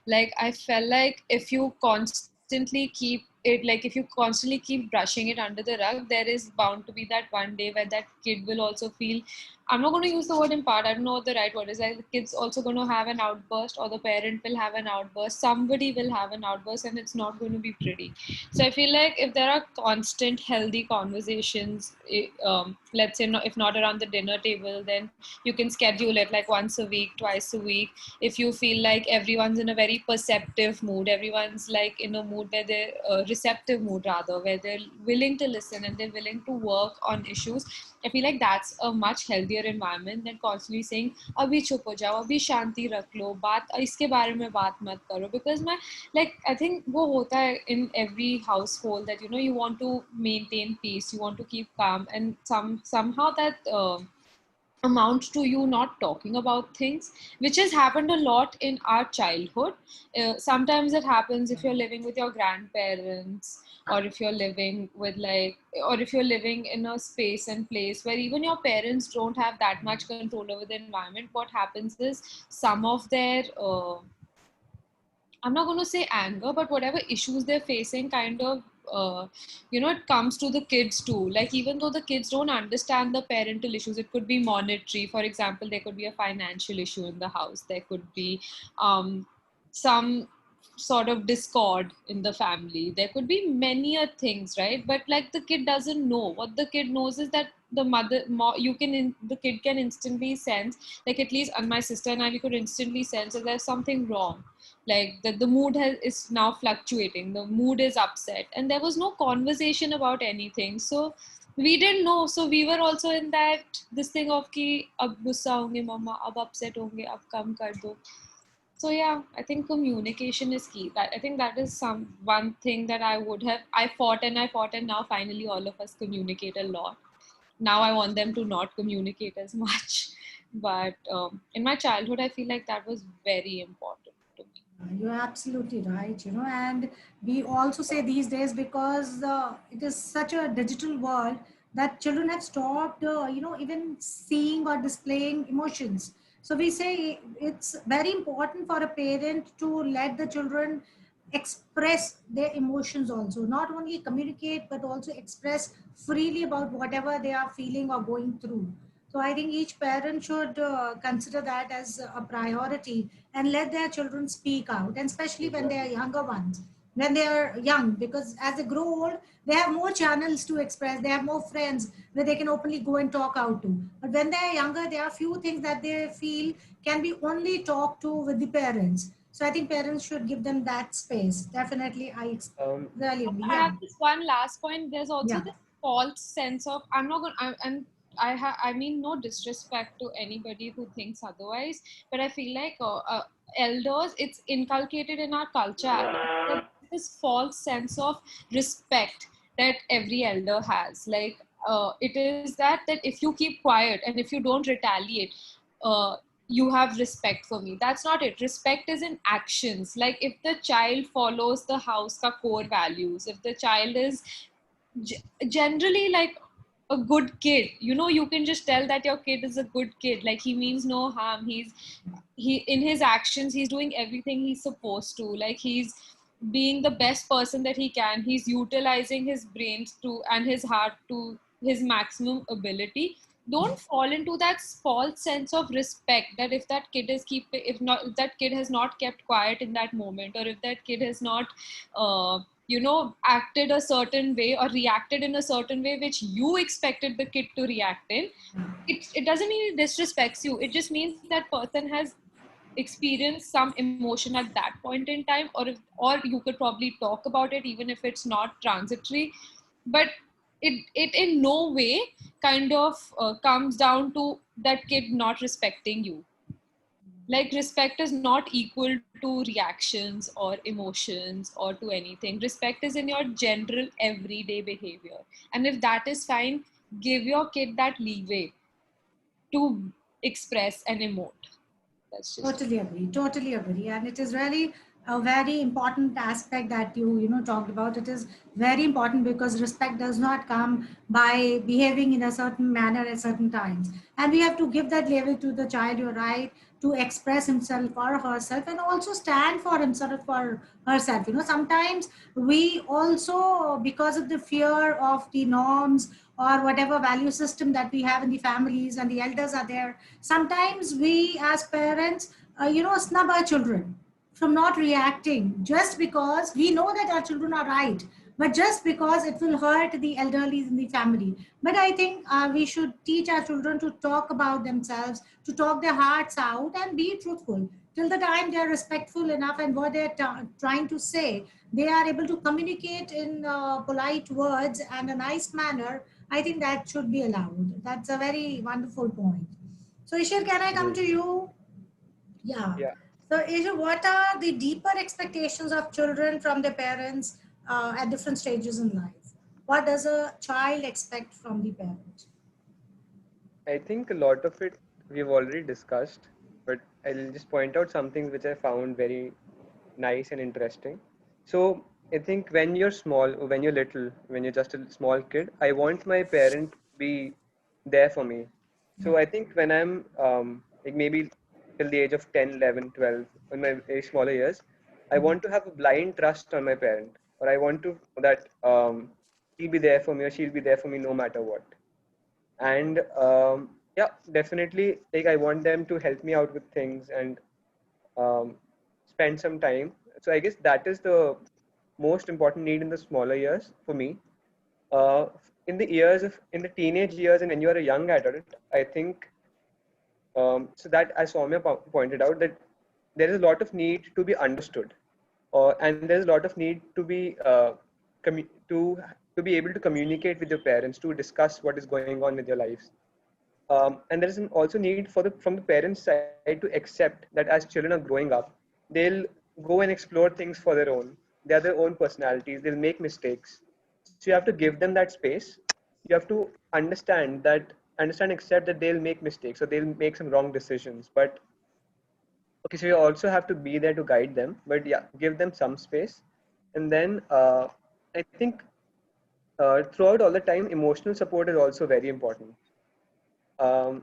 Like I felt like if you constantly keep it, like if you constantly keep brushing it under the rug, there is bound to be that one day where that kid will also feel, I'm not going to use the word impart, I don't know what the right word is, like the kid's also going to have an outburst, or the parent will have an outburst, somebody will have an outburst, and it's not going to be pretty. So I feel like if there are constant healthy conversations, let's say if not around the dinner table, then you can schedule it like once a week, twice a week. If you feel like everyone's in a very perceptive mood, everyone's like in a mood where they're receptive mood rather, where they're willing to listen and they're willing to work on issues, I feel like that's a much healthier environment than constantly saying अभी चुप हो जाओ, अभी शांति रख लो, बात इसके बारे में बात मत करो. Because my, like I think वो होता है in every household that you want to maintain peace, you want to keep calm, and somehow that amount to you not talking about things, which has happened a lot in our childhood. Sometimes it happens if you're living with your grandparents, or if you're living with like, or if you're living in a space and place where even your parents don't have that much control over the environment. What happens is some of their I'm not going to say anger, but whatever issues they're facing, kind of, it comes to the kids too. Like, even though the kids don't understand the parental issues, it could be monetary. For example, there could be a financial issue in the house. There could be some sort of discord in the family. There could be many things, right? But like, the kid doesn't know. What the kid knows is that the kid can instantly sense, like, at least on my sister and I, we could instantly sense that there's something wrong, like that the mood is now fluctuating, the mood is upset, and there was no conversation about anything. So we didn't know, so we were also in that this thing of ki ab gussa honge mama, ab upset honge, ab kam kar do. So yeah, I think communication is key. That, I think that is some one thing that I fought and I fought, and now finally all of us communicate a lot. Now I want them to not communicate as much. But in my childhood, I feel like that was very important to me. You're absolutely right, and we also say these days, because it is such a digital world, that children have stopped, even seeing or displaying emotions. So we say it's very important for a parent to let the children express their emotions also, not only communicate, but also express freely about whatever they are feeling or going through. So I think each parent should consider that as a priority and let their children speak out, and especially when they are younger ones, when they are young, because as they grow old, they have more channels to express, they have more friends where they can openly go and talk out to. But when they are younger, there are few things that they feel can be only talked to with the parents. So I think parents should give them that space. Definitely, Um, really agree. I have Yeah, this one last point. There's also yeah. this false sense of, I'm not going and I mean, no disrespect to anybody who thinks otherwise, but I feel like elders, it's inculcated in our culture as well, that this false sense of respect that every elder has. Like, it is that if you keep quiet and if you don't retaliate, uh, you have respect for me. That's not it. Respect is in actions. Like, if the child follows the house ka core values, if the child is generally like a good kid, you can just tell that your kid is a good kid. Like, he means no harm. He in his actions, he's doing everything he's supposed to. Like, he's being the best person that he can. He's utilizing his brains to and his heart to his maximum ability. Don't fall into that false sense of respect, that if that kid is if that kid has not kept quiet in that moment, or if that kid has not acted a certain way or reacted in a certain way which you expected the kid to react in, it doesn't mean it disrespects you. It just means that person has experienced some emotion at that point in time, or you could probably talk about it even if it's not transitory. But it in no way kind of comes down to that kid not respecting you. Like, respect is not equal to reactions or emotions or to anything. Respect is in your general everyday behavior, and if that is fine, give your kid that leeway to express and emote. That's just it. Totally agree. Totally agree. And it is really a very important aspect that you talked about. It is very important because respect does not come by behaving in a certain manner at certain times. And we have to give that level to the child, you're right, to express himself or herself, and also stand for himself or herself. Sometimes we also, because of the fear of the norms or whatever value system that we have in the families and the elders are there, sometimes we as parents snub our children from not reacting, just because we know that our children are right, but just because it will hurt the elderly in the family. But I think we should teach our children to talk about themselves, to talk their hearts out and be truthful. Till the time they are respectful enough and what they're trying to say, they are able to communicate in polite words and a nice manner. I think that should be allowed. That's a very wonderful point. So, Ishir, can I come to you? Yeah. yeah. So, Ishir, what are the deeper expectations of children from their parents at different stages in life? What does a child expect from the parent? I think a lot of it we've already discussed, but I'll just point out some things which I found very nice and interesting. So I think when you're small, or when you're little, when you're just a small kid, I want my parent to be there for me. So I think when I'm like maybe till the age of 10, 11, 12, in my very smaller years, I want to have a blind trust on my parent, or I want to that he'll be there for me or she'll be there for me no matter what. And yeah, definitely, like I want them to help me out with things and um, spend some time. So I guess that is the most important need in the smaller years for me. In the years of in the teenage years and when you are a young adult, I think so that as Soumya pointed out that there is a lot of need to be understood, and there's a lot of need to be to be able to communicate with your parents, to discuss what is going on with your lives. And there is also need for the from the parents' side to accept that as children are growing up, they'll go and explore things for their own. They are their own personalities. They'll make mistakes. So you have to give them that space. You have to accept that they'll make mistakes or they'll make some wrong decisions. But okay, so you also have to be there to guide them. But yeah, give them some space. And then I think throughout all the time, emotional support is also very important.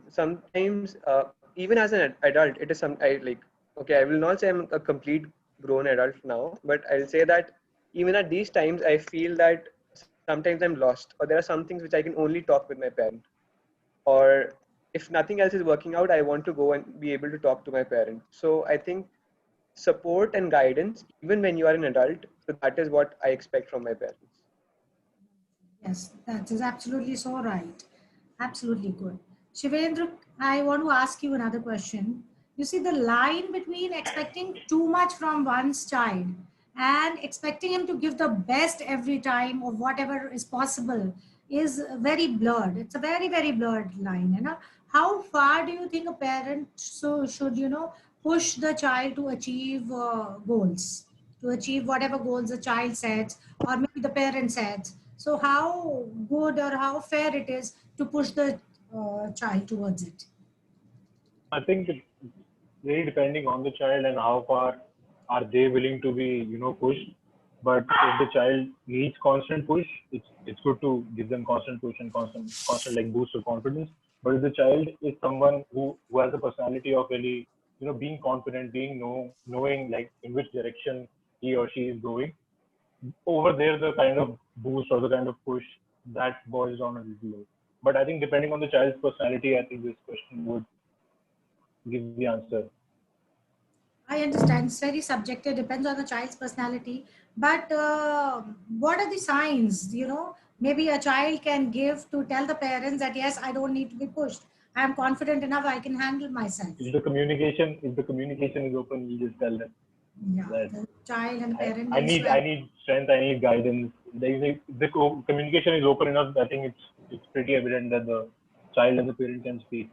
Sometimes even as an adult it is some I like okay, I will not say I'm a complete grown adult now, but I'll say that even at these times I feel that sometimes I'm lost, or there are some things which I can only talk with my parent, or if nothing else is working out, I want to go and be able to talk to my parent. So I think support and guidance even when you are an adult, so that is what I expect from my parents. Yes, that is absolutely so right. Absolutely good. Shivendra, I want to ask you another question. You see, the line between expecting too much from one's child and expecting him to give the best every time or whatever is possible is very blurred. It's a very, very blurred line. You know, how far do you think a parent so should push the child to achieve goals, to achieve whatever goals the child sets or maybe the parent sets? So how good or how fair it is to push the child towards it? I think it's really depending on the child and how far are they willing to be, pushed. But if the child needs constant push, it's good to give them constant push and constant like boost of confidence. But if the child is someone who has a personality of really, being confident, knowing like in which direction he or she is going, over there the kind of boost or the kind of push that boils down a little low. But I think depending on the child's personality, I think this question would give the answer. I understand it's very subjective, depends on the child's personality. But what are the signs? Maybe a child can give to tell the parents that yes, I don't need to be pushed. I am confident enough. I can handle myself. If the communication is open, you just tell them Yeah, that the child and I, parent I needs to need have. I need strength, I need guidance. Communication is open enough. I think it's pretty evident that the child and the parent can speak.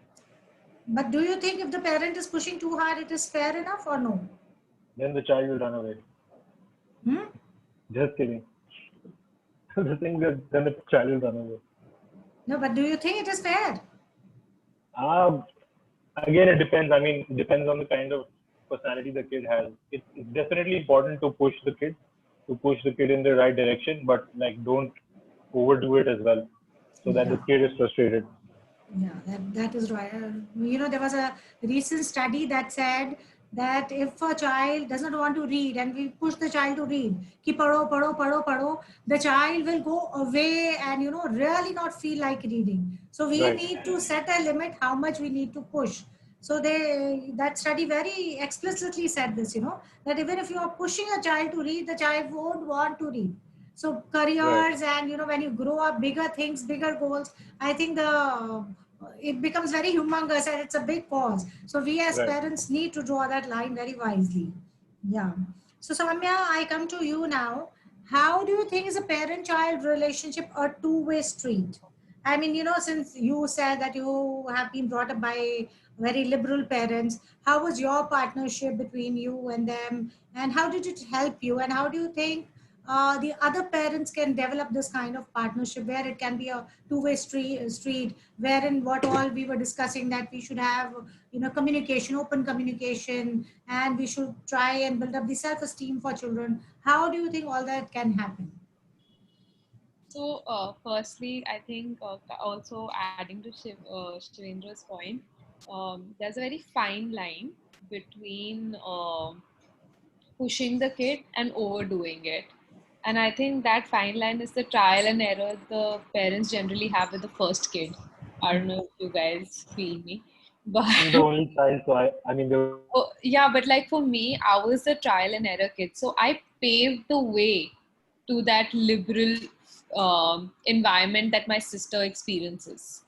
But do you think if the parent is pushing too hard, it is fair enough or no? Then the child will run away. Hmm? Just kidding. The thing that then the child will run away. No, but do you think it is fair? Um, Again, it depends. I mean, it depends on the kind of personality the kid has. It's definitely important to push the kid in the right direction, but like don't overdo it as well, so that the Yeah. kid is frustrated. Yeah, that is right. There was a recent study that said that if a child doesn't want to read and we push the child to read, ki pado, pado, pado, pado, the child will go away and, really not feel like reading. So we Right. need to set a limit how much we need to push. So that study very explicitly said this, that even if you are pushing a child to read, the child won't want to read. So Right. careers and when you grow up, bigger things, bigger goals, I think the it becomes very humongous and it's a big cause. So we as Right. parents need to draw that line very wisely. Yeah. So Samya, I come to you now. How do you think is a parent-child relationship a two-way street? I mean, since you said that you have been brought up by very liberal parents, how was your partnership between you and them? And how did it help you? And how do you think the other parents can develop this kind of partnership where it can be a two-way street, wherein what all we were discussing that we should have, communication, open communication, and we should try and build up the self-esteem for children. How do you think all that can happen? So, firstly, I think also adding to Shivendra's point, there's a very fine line between pushing the kid and overdoing it. And I think that fine line is the trial and error the parents generally have with the first kid. I don't know if you guys feel me, but I'm the only child, so I mean, oh, yeah, but like for me, I was the trial and error kid. So I paved the way to that liberal environment that my sister experiences.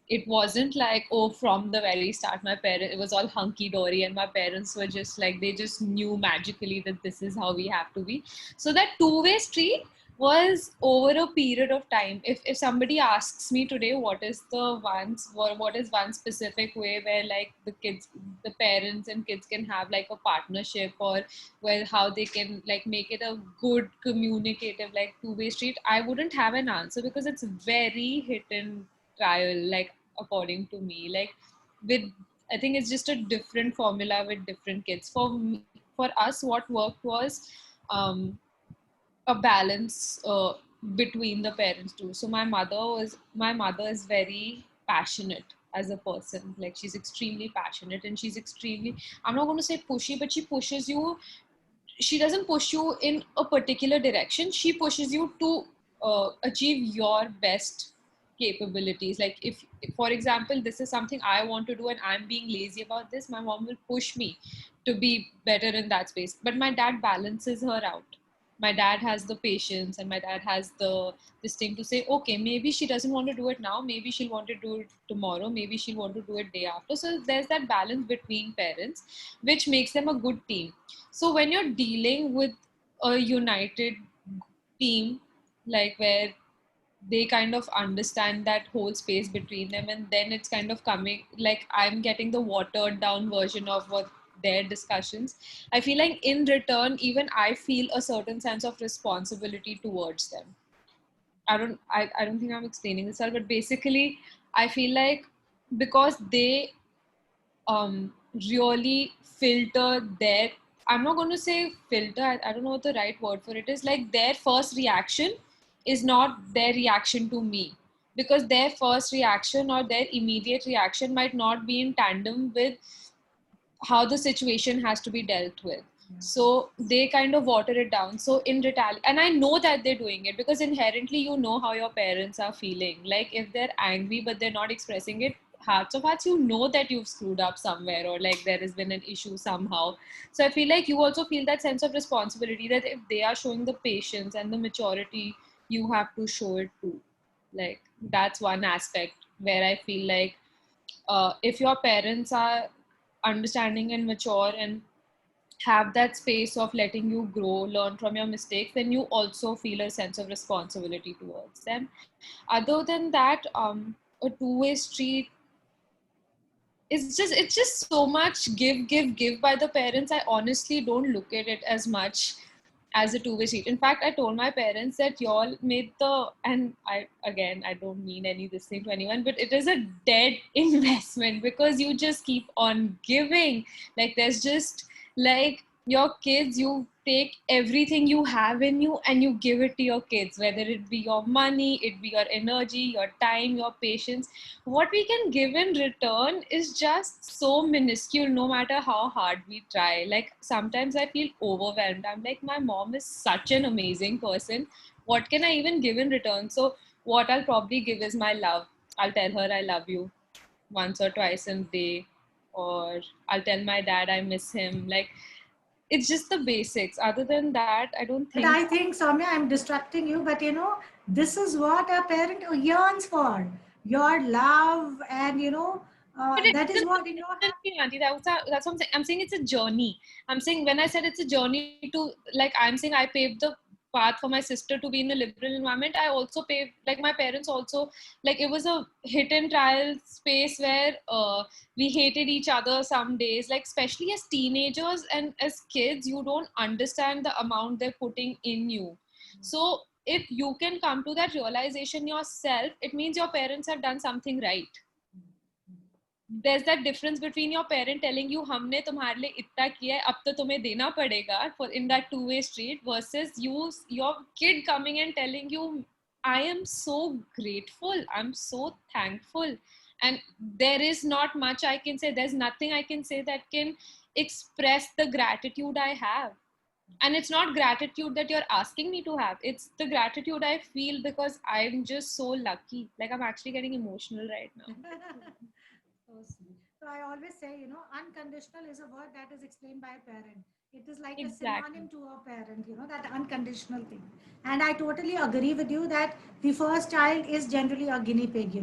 It wasn't like, oh, from the very start, my parents, it was all hunky dory, and my parents were just like, they just knew magically that this is how we have to be. So that two-way street was over a period of time. If somebody asks me today, what is one specific way where like the parents and kids can have like a partnership, or where how they can like make it a good communicative like two-way street, I wouldn't have an answer, because it's very hit and trial, like according to me. Like with, I think it's just a different formula with different kids. For us, what worked was a balance between the parents too. So my mother is very passionate as a person. Like she's extremely passionate, and she's extremely, I'm not going to say pushy, but she pushes you. She doesn't push you in a particular direction. She pushes you to achieve your best capabilities. Like if, for example, this is something I want to do and I'm being lazy about this, my mom will push me to be better in that space. But my dad balances her out. My dad has the patience, and my dad has the this thing to say, okay, maybe she doesn't want to do it now, maybe she'll want to do it tomorrow, maybe she'll want to do it day after. So there's that balance between parents, which makes them a good team. So when you're dealing with a united team, like where they kind of understand that whole space between them, and then it's kind of coming like I'm getting the watered down version of what their discussions, I feel like in return even I feel a certain sense of responsibility towards them. I don't think I'm explaining this well, but basically I feel like because they really filter their, I'm not going to say filter, I don't know what the right word for it is, like their first reaction is not their reaction to me, because their first reaction or their immediate reaction might not be in tandem with how the situation has to be dealt with. So they kind of water it down. So in retaliation, and I know that they're doing it because inherently you know how your parents are feeling. Like if they're angry but they're not expressing it, hearts of hearts, you know that you've screwed up somewhere, or like there has been an issue somehow. So I feel like you also feel that sense of responsibility, that if they are showing the patience and the maturity, you have to show it too. Like that's one aspect where I feel like if your parents are understanding and mature and have that space of letting you grow, learn from your mistakes, then you also feel a sense of responsibility towards them. Other than that, a two-way street, it's just so much give by the parents. I honestly don't look at it as much as a two-way street. In fact, I told my parents that y'all made the, and I don't mean any this thing to anyone, but it is a dead investment, because you just keep on giving. Like there's just like your kids, you take everything you have in you and you give it to your kids, whether it be your money, it be your energy, your time, your patience. What we can give in return is just so minuscule, no matter how hard we try. Like sometimes I feel overwhelmed. I'm like, my mom is such an amazing person, what can I even give in return? So what I'll probably give is my love. I'll tell her I love you once or twice a day, or I'll tell my dad I miss him. Like it's just the basics. Other than that, I don't But think. I think, Soumya, I'm distracting you, but this is what a parent yearns for, your love, and But it that is doesn't what consistently, Auntie. That's what I'm saying. I'm saying it's a journey. I'm saying when I said it's a journey to, like, I'm saying I paved the path for my sister to be in a liberal environment. I also paved, like, my parents also, like, it was a hit and trial space where we hated each other some days. Like, especially as teenagers and as kids, you don't understand the amount they're putting in you. So if you can come to that realization yourself, it means your parents have done something right. There's that difference between your parent telling you हमने तुम्हारे लिए इतना किया है अब तो तुम्हें देना पड़ेगा, for in that two-way street, versus your kid coming and telling you I am so grateful, I'm so thankful, and there is not much I can say, there's nothing I can say that can express the gratitude I have. And it's not gratitude that you're asking me to have, it's the gratitude I feel because I'm just so lucky. Like, I'm actually getting emotional right now. So sweet. So I always say, unconditional is a word that is explained by a parent. It is like a synonym Exactly. to a parent, that unconditional thing. And I totally agree with you that the first child is generally a guinea pig.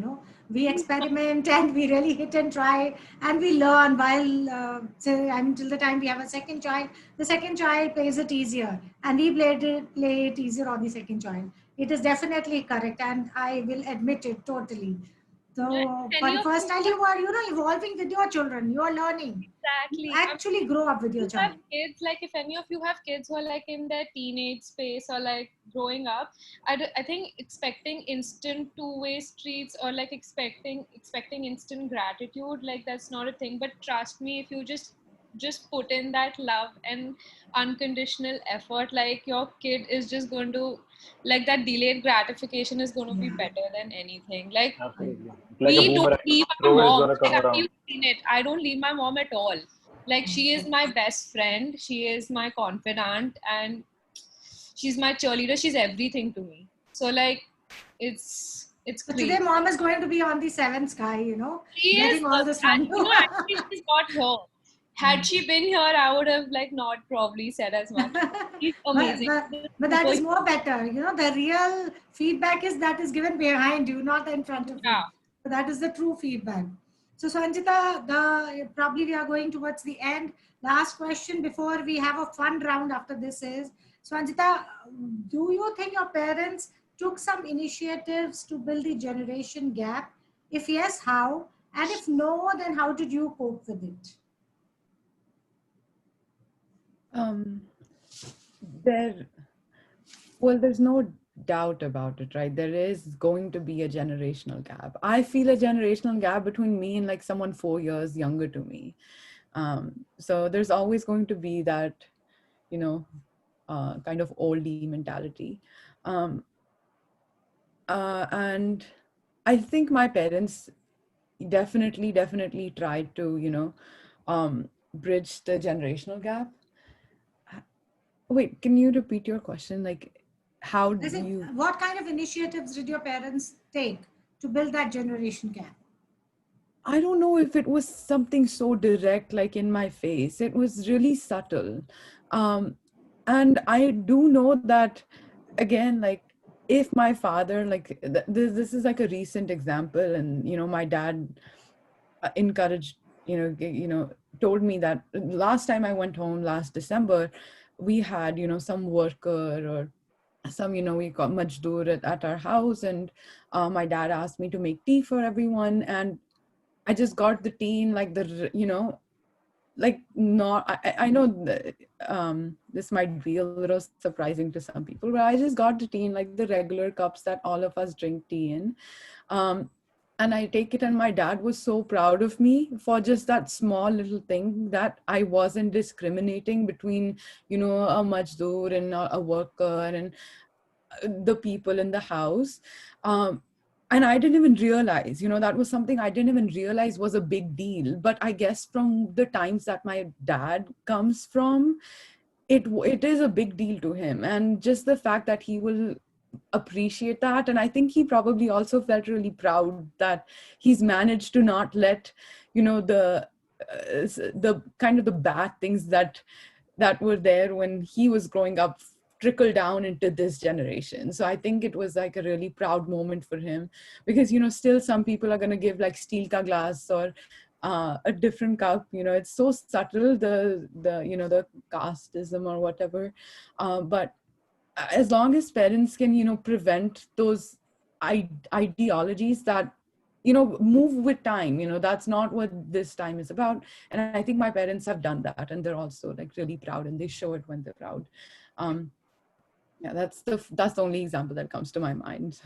We experiment and we really hit and try and we learn while, till the time we have a second child, the second child plays it easier and we play it easier on the second child. It is definitely correct and I will admit it totally. Yeah, So if for any the of first you child, you are, evolving with your children. You are learning. You exactly. actually grow up with your You have child. kids, like if any of you have kids who are like in their teenage space or like growing up, I think expecting instant two-way streets or like expecting instant gratitude, like that's not a thing. But trust me, if you just put in that love and unconditional effort, like your kid is just going to, like, that delayed gratification is going to be Yeah. better than anything. Like, Absolutely. It's like a we don't boomerang. leave our Throw is mom. gonna come Have around. you seen it? I don't leave my mom at all. Like, she is my best friend. She is my confidant, and she's my cheerleader. She's everything to me. So like, it's So today, crazy. mom is going to be on the seventh sky, She is, getting all this from you. actually, she's got here. Had she been here, I would have like not probably said as much. She's but, amazing. but She's a but that super, is more better. The real feedback is that is given behind you, not in front of you. yeah. So that is the true feedback. So Sanjita, the probably we are going towards the end. Last question before we have a fun round after this is, Sanjita, do you think your parents took some initiatives to build the generation gap? If yes, how? And if no, then how did you cope with it? Um, there, well, there's no doubt about it, right? There is going to be a generational gap. I feel a generational gap between me and like someone 4 years younger to me. So there's always going to be that, you know, kind of oldie mentality. Um, and I think my parents definitely tried to, bridge the generational gap. Wait, can you repeat your question? Like, how I do said, you? what kind of initiatives did your parents take to build that generation gap? I don't know if it was something so direct, like in my face. It was really subtle. Um, and I do know that, again, like, if my father, like, this is like a recent example, and, my dad encouraged, told me that last time I went home last December, we had, some worker or some, we got majdoor at our house, and my dad asked me to make tea for everyone, and I just got the tea in like like not, I know that, this might be a little surprising to some people, but I just got the tea in like the regular cups that all of us drink tea in. Um, and I take it, and my dad was so proud of me for just that small little thing, that I wasn't discriminating between, a majdoor and a worker and the people in the house. um, and I didn't even realize, that was something I didn't even realize was a big deal. But I guess from the times that my dad comes from, it is a big deal to him, and just the fact that he will appreciate that. And I think he probably also felt really proud that he's managed to not let, the kind of the bad things that were there when he was growing up trickle down into this generation. So I think it was like a really proud moment for him, because still some people are going to give like steel ka glass or a different cup. It's so subtle, the casteism or whatever. But as long as parents can prevent those ideologies that move with time, that's not what this time is about. And I think my parents have done that, and they're also like really proud, and they show it when they're proud. um yeah, that's the only example that comes to my mind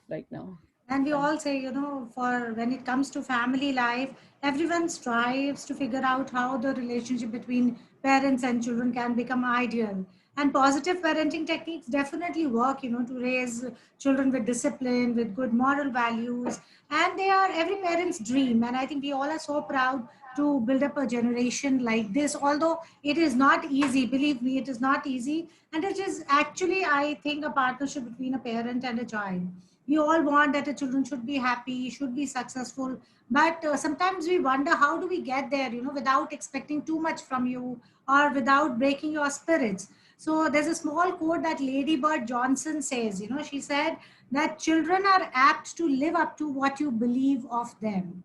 right now. And we all say, for when it comes to family life, everyone strives to figure out how the relationship between parents and children can become ideal. And positive parenting techniques definitely work, to raise children with discipline, with good moral values. And they are every parent's dream. And I think we all are so proud to build up a generation like this, although it is not easy. Believe me, it is not easy. And it is actually, I think, a partnership between a parent and a child. We all want that the children should be happy, should be successful. But sometimes we wonder, how do we get there, without expecting too much from you or without breaking your spirits. So there's a small quote that Lady Bird Johnson says, she said that children are apt to live up to what you believe of them.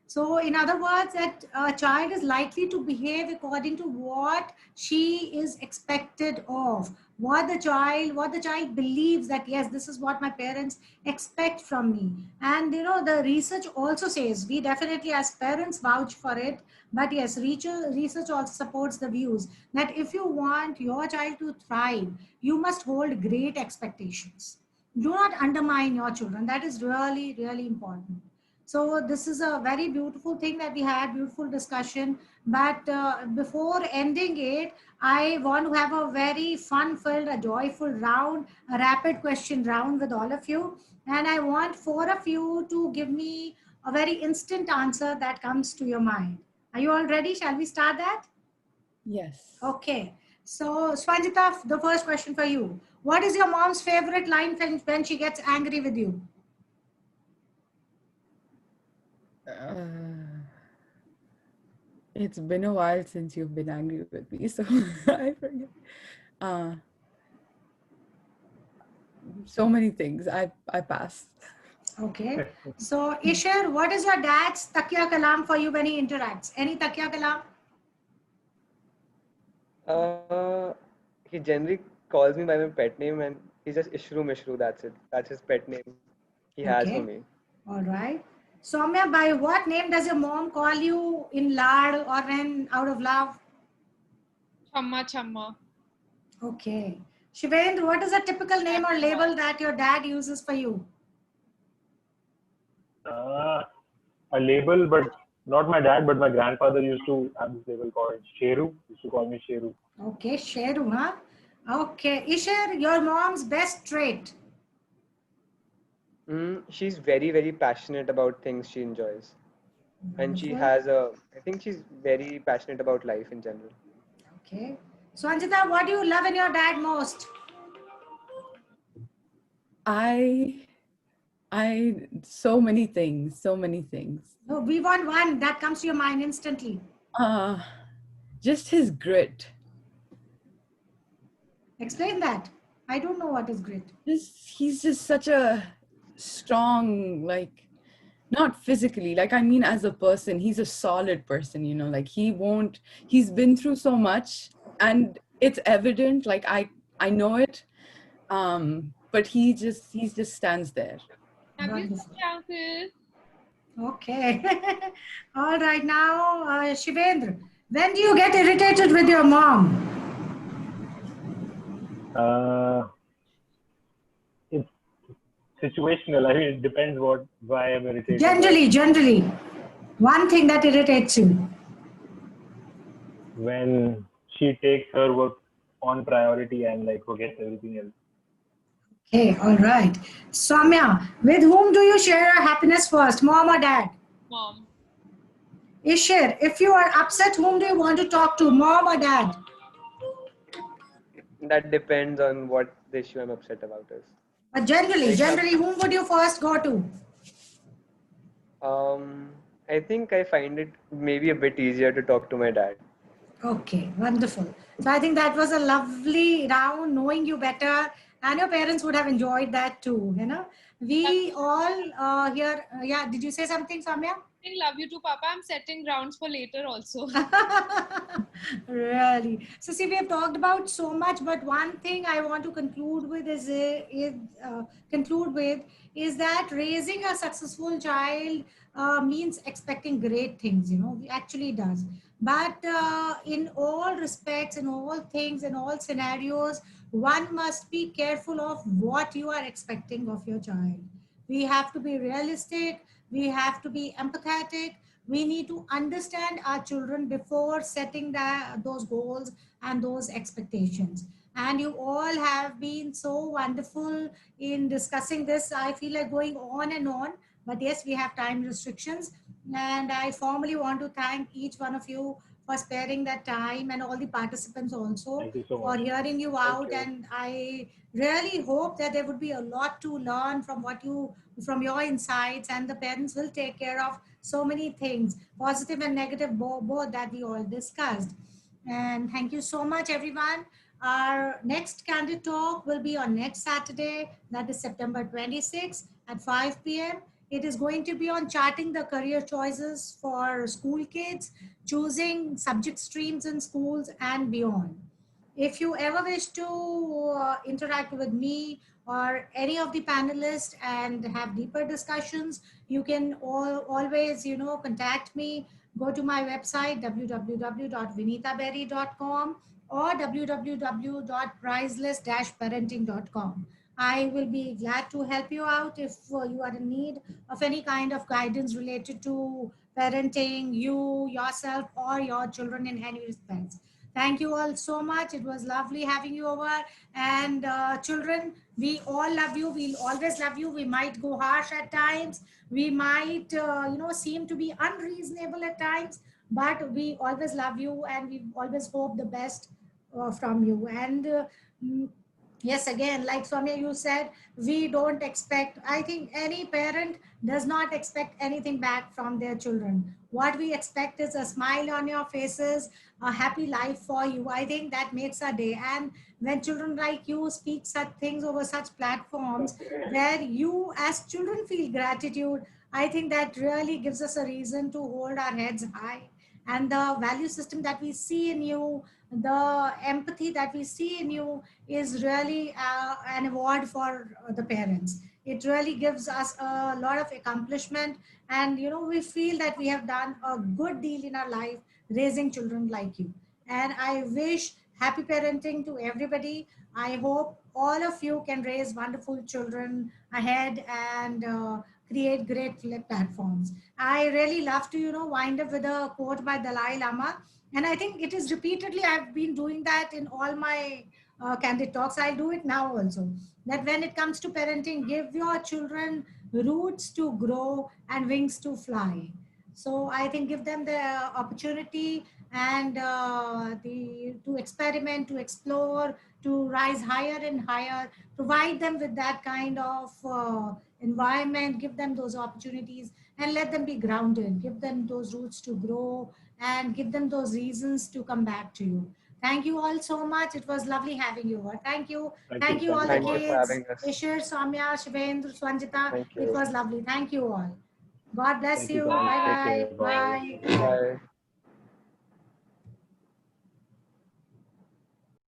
So in other words, that a child is likely to behave according to what she is expected of, what the child believes that, yes, this is what my parents expect from me. And the research also says, we definitely as parents vouch for it, but yes, research also supports the views that if you want your child to thrive, you must hold great expectations. Do not undermine your children. That is really, really important. So this is a very beautiful thing that we had, beautiful discussion. But before ending it, I want to have a very fun-filled, a joyful round, a rapid question round with all of you. And I want 4 of you to give me a very instant answer that comes to your mind. Are you all ready? Shall we start that? Yes. Okay. So Swanjita, the first question for you. What is your mom's favorite line when she gets angry with you? It's been a while since you've been angry with me, so I forget. So many things. I passed. Okay. So Ishar, what is your dad's takya kalam for you when he interacts? Any takya kalam? He generally calls me by my pet name, and he's just Ishru Mishru. That's it. That's his pet name he has for Okay. me. All right. Soumya, by what name does your mom call you in lad or when out of love? Chamma chamma. Okay. Shivendra, what is a typical name or label that your dad uses for you? A label, but not my dad, but my grandfather used to have this label called Sheru. Used to call me Sheru. Okay, Sheru, huh? Okay. Ishar, your mom's best trait. She's very, very passionate about things she enjoys. And she Wonderful. has I think she's very passionate about life in general. Okay. So Anjita, what do you love in your dad most? So many things. No, we want one that comes to your mind instantly. Just his grit. Explain that. I don't know what is grit. He's just such a strong, like, not physically, like, I mean, as a person, he's a solid person, like he's been through so much and it's evident, like I know it. But he just stands there. Have you Wonderful. seen uncle? Okay. All right. Now, Shivendra, when do you get irritated with your mom? It's situational. I mean, it depends why I'm irritated. Generally, one thing that irritates you. When she takes her work on priority and like forgets everything else. Okay. All right. Soumya, with whom do you share your happiness first, mom or dad? Mom. Ishir, if you are upset, whom do you want to talk to, mom or dad? That depends on what the issue I'm upset about is. But generally, whom would you first go to? I think I find it maybe a bit easier to talk to my dad. Okay, wonderful. So I think that was a lovely round, knowing you better, and your parents would have enjoyed that too. We all here. Yeah, did you say something, Soumya? I love you too, Papa. I'm setting grounds for later also. Really. So see, we have talked about so much, but one thing I want to conclude with is that raising a successful child means expecting great things. It actually does. But in all respects, in all things, in all scenarios, one must be careful of what you are expecting of your child. We have to be realistic. We have to be empathetic. We need to understand our children before setting those goals and those expectations. And you all have been so wonderful in discussing this. I feel like going on and on, But yes, we have time restrictions. And I formally want to thank each one of you for sparing that time, and all the participants also Thank you so for much. hearing you Thank out. you. And I really hope that there would be a lot to learn from your insights, and the parents will take care of so many things, positive and negative, both that we all discussed. And thank you so much, everyone. Our next Candid Talk will be on next Saturday, that is September 26th at 5 p.m. It is going to be on charting the career choices for school kids, choosing subject streams in schools and beyond. If you ever wish to interact with me or any of the panelists and have deeper discussions, you can always, contact me. Go to my website, www.vinitaberry.com or www.priceless-parenting.com. I will be glad to help you out if you are in need of any kind of guidance related to parenting, you, yourself, or your children in any respects. Thank you all so much. It was lovely having you over. And children, we all love you. We'll always love you. We might go harsh at times. We might, seem to be unreasonable at times, but we always love you, and we always hope the best from you. And mm, yes, again, like Swami, you said, we don't expect, I think any parent does not expect anything back from their children. What we expect is a smile on your faces, a happy life for you. I think that makes our day. And when children like you speak such things over such platforms where you as children feel gratitude, I think that really gives us a reason to hold our heads high. And the value system that we see in you, the empathy that we see in you, is really an award for the parents. It really gives us a lot of accomplishment, and we feel that we have done a good deal in our life raising children like you. And I wish happy parenting to everybody. I hope all of you can raise wonderful children ahead and create great platforms. I really love to, wind up with a quote by Dalai Lama. And I think it is repeatedly, I've been doing that in all my candid talks. I'll do it now also. That when it comes to parenting, give your children roots to grow and wings to fly. So I think give them the opportunity and the to experiment, to explore, to rise higher and higher. Provide them with that kind of environment. Give them those opportunities and let them be grounded. Give them those roots to grow and give them those reasons to come back to you. Thank you all so much. It was lovely having you over. Thank you. Thank you all the Thank Thank you you so for much. kids, having us. Ishir, Soumya, Shivendra, Swanjita. Thank It you. was lovely. Thank you all. God bless Thank you you. guys. Bye Take care. bye. Bye. Bye. Bye.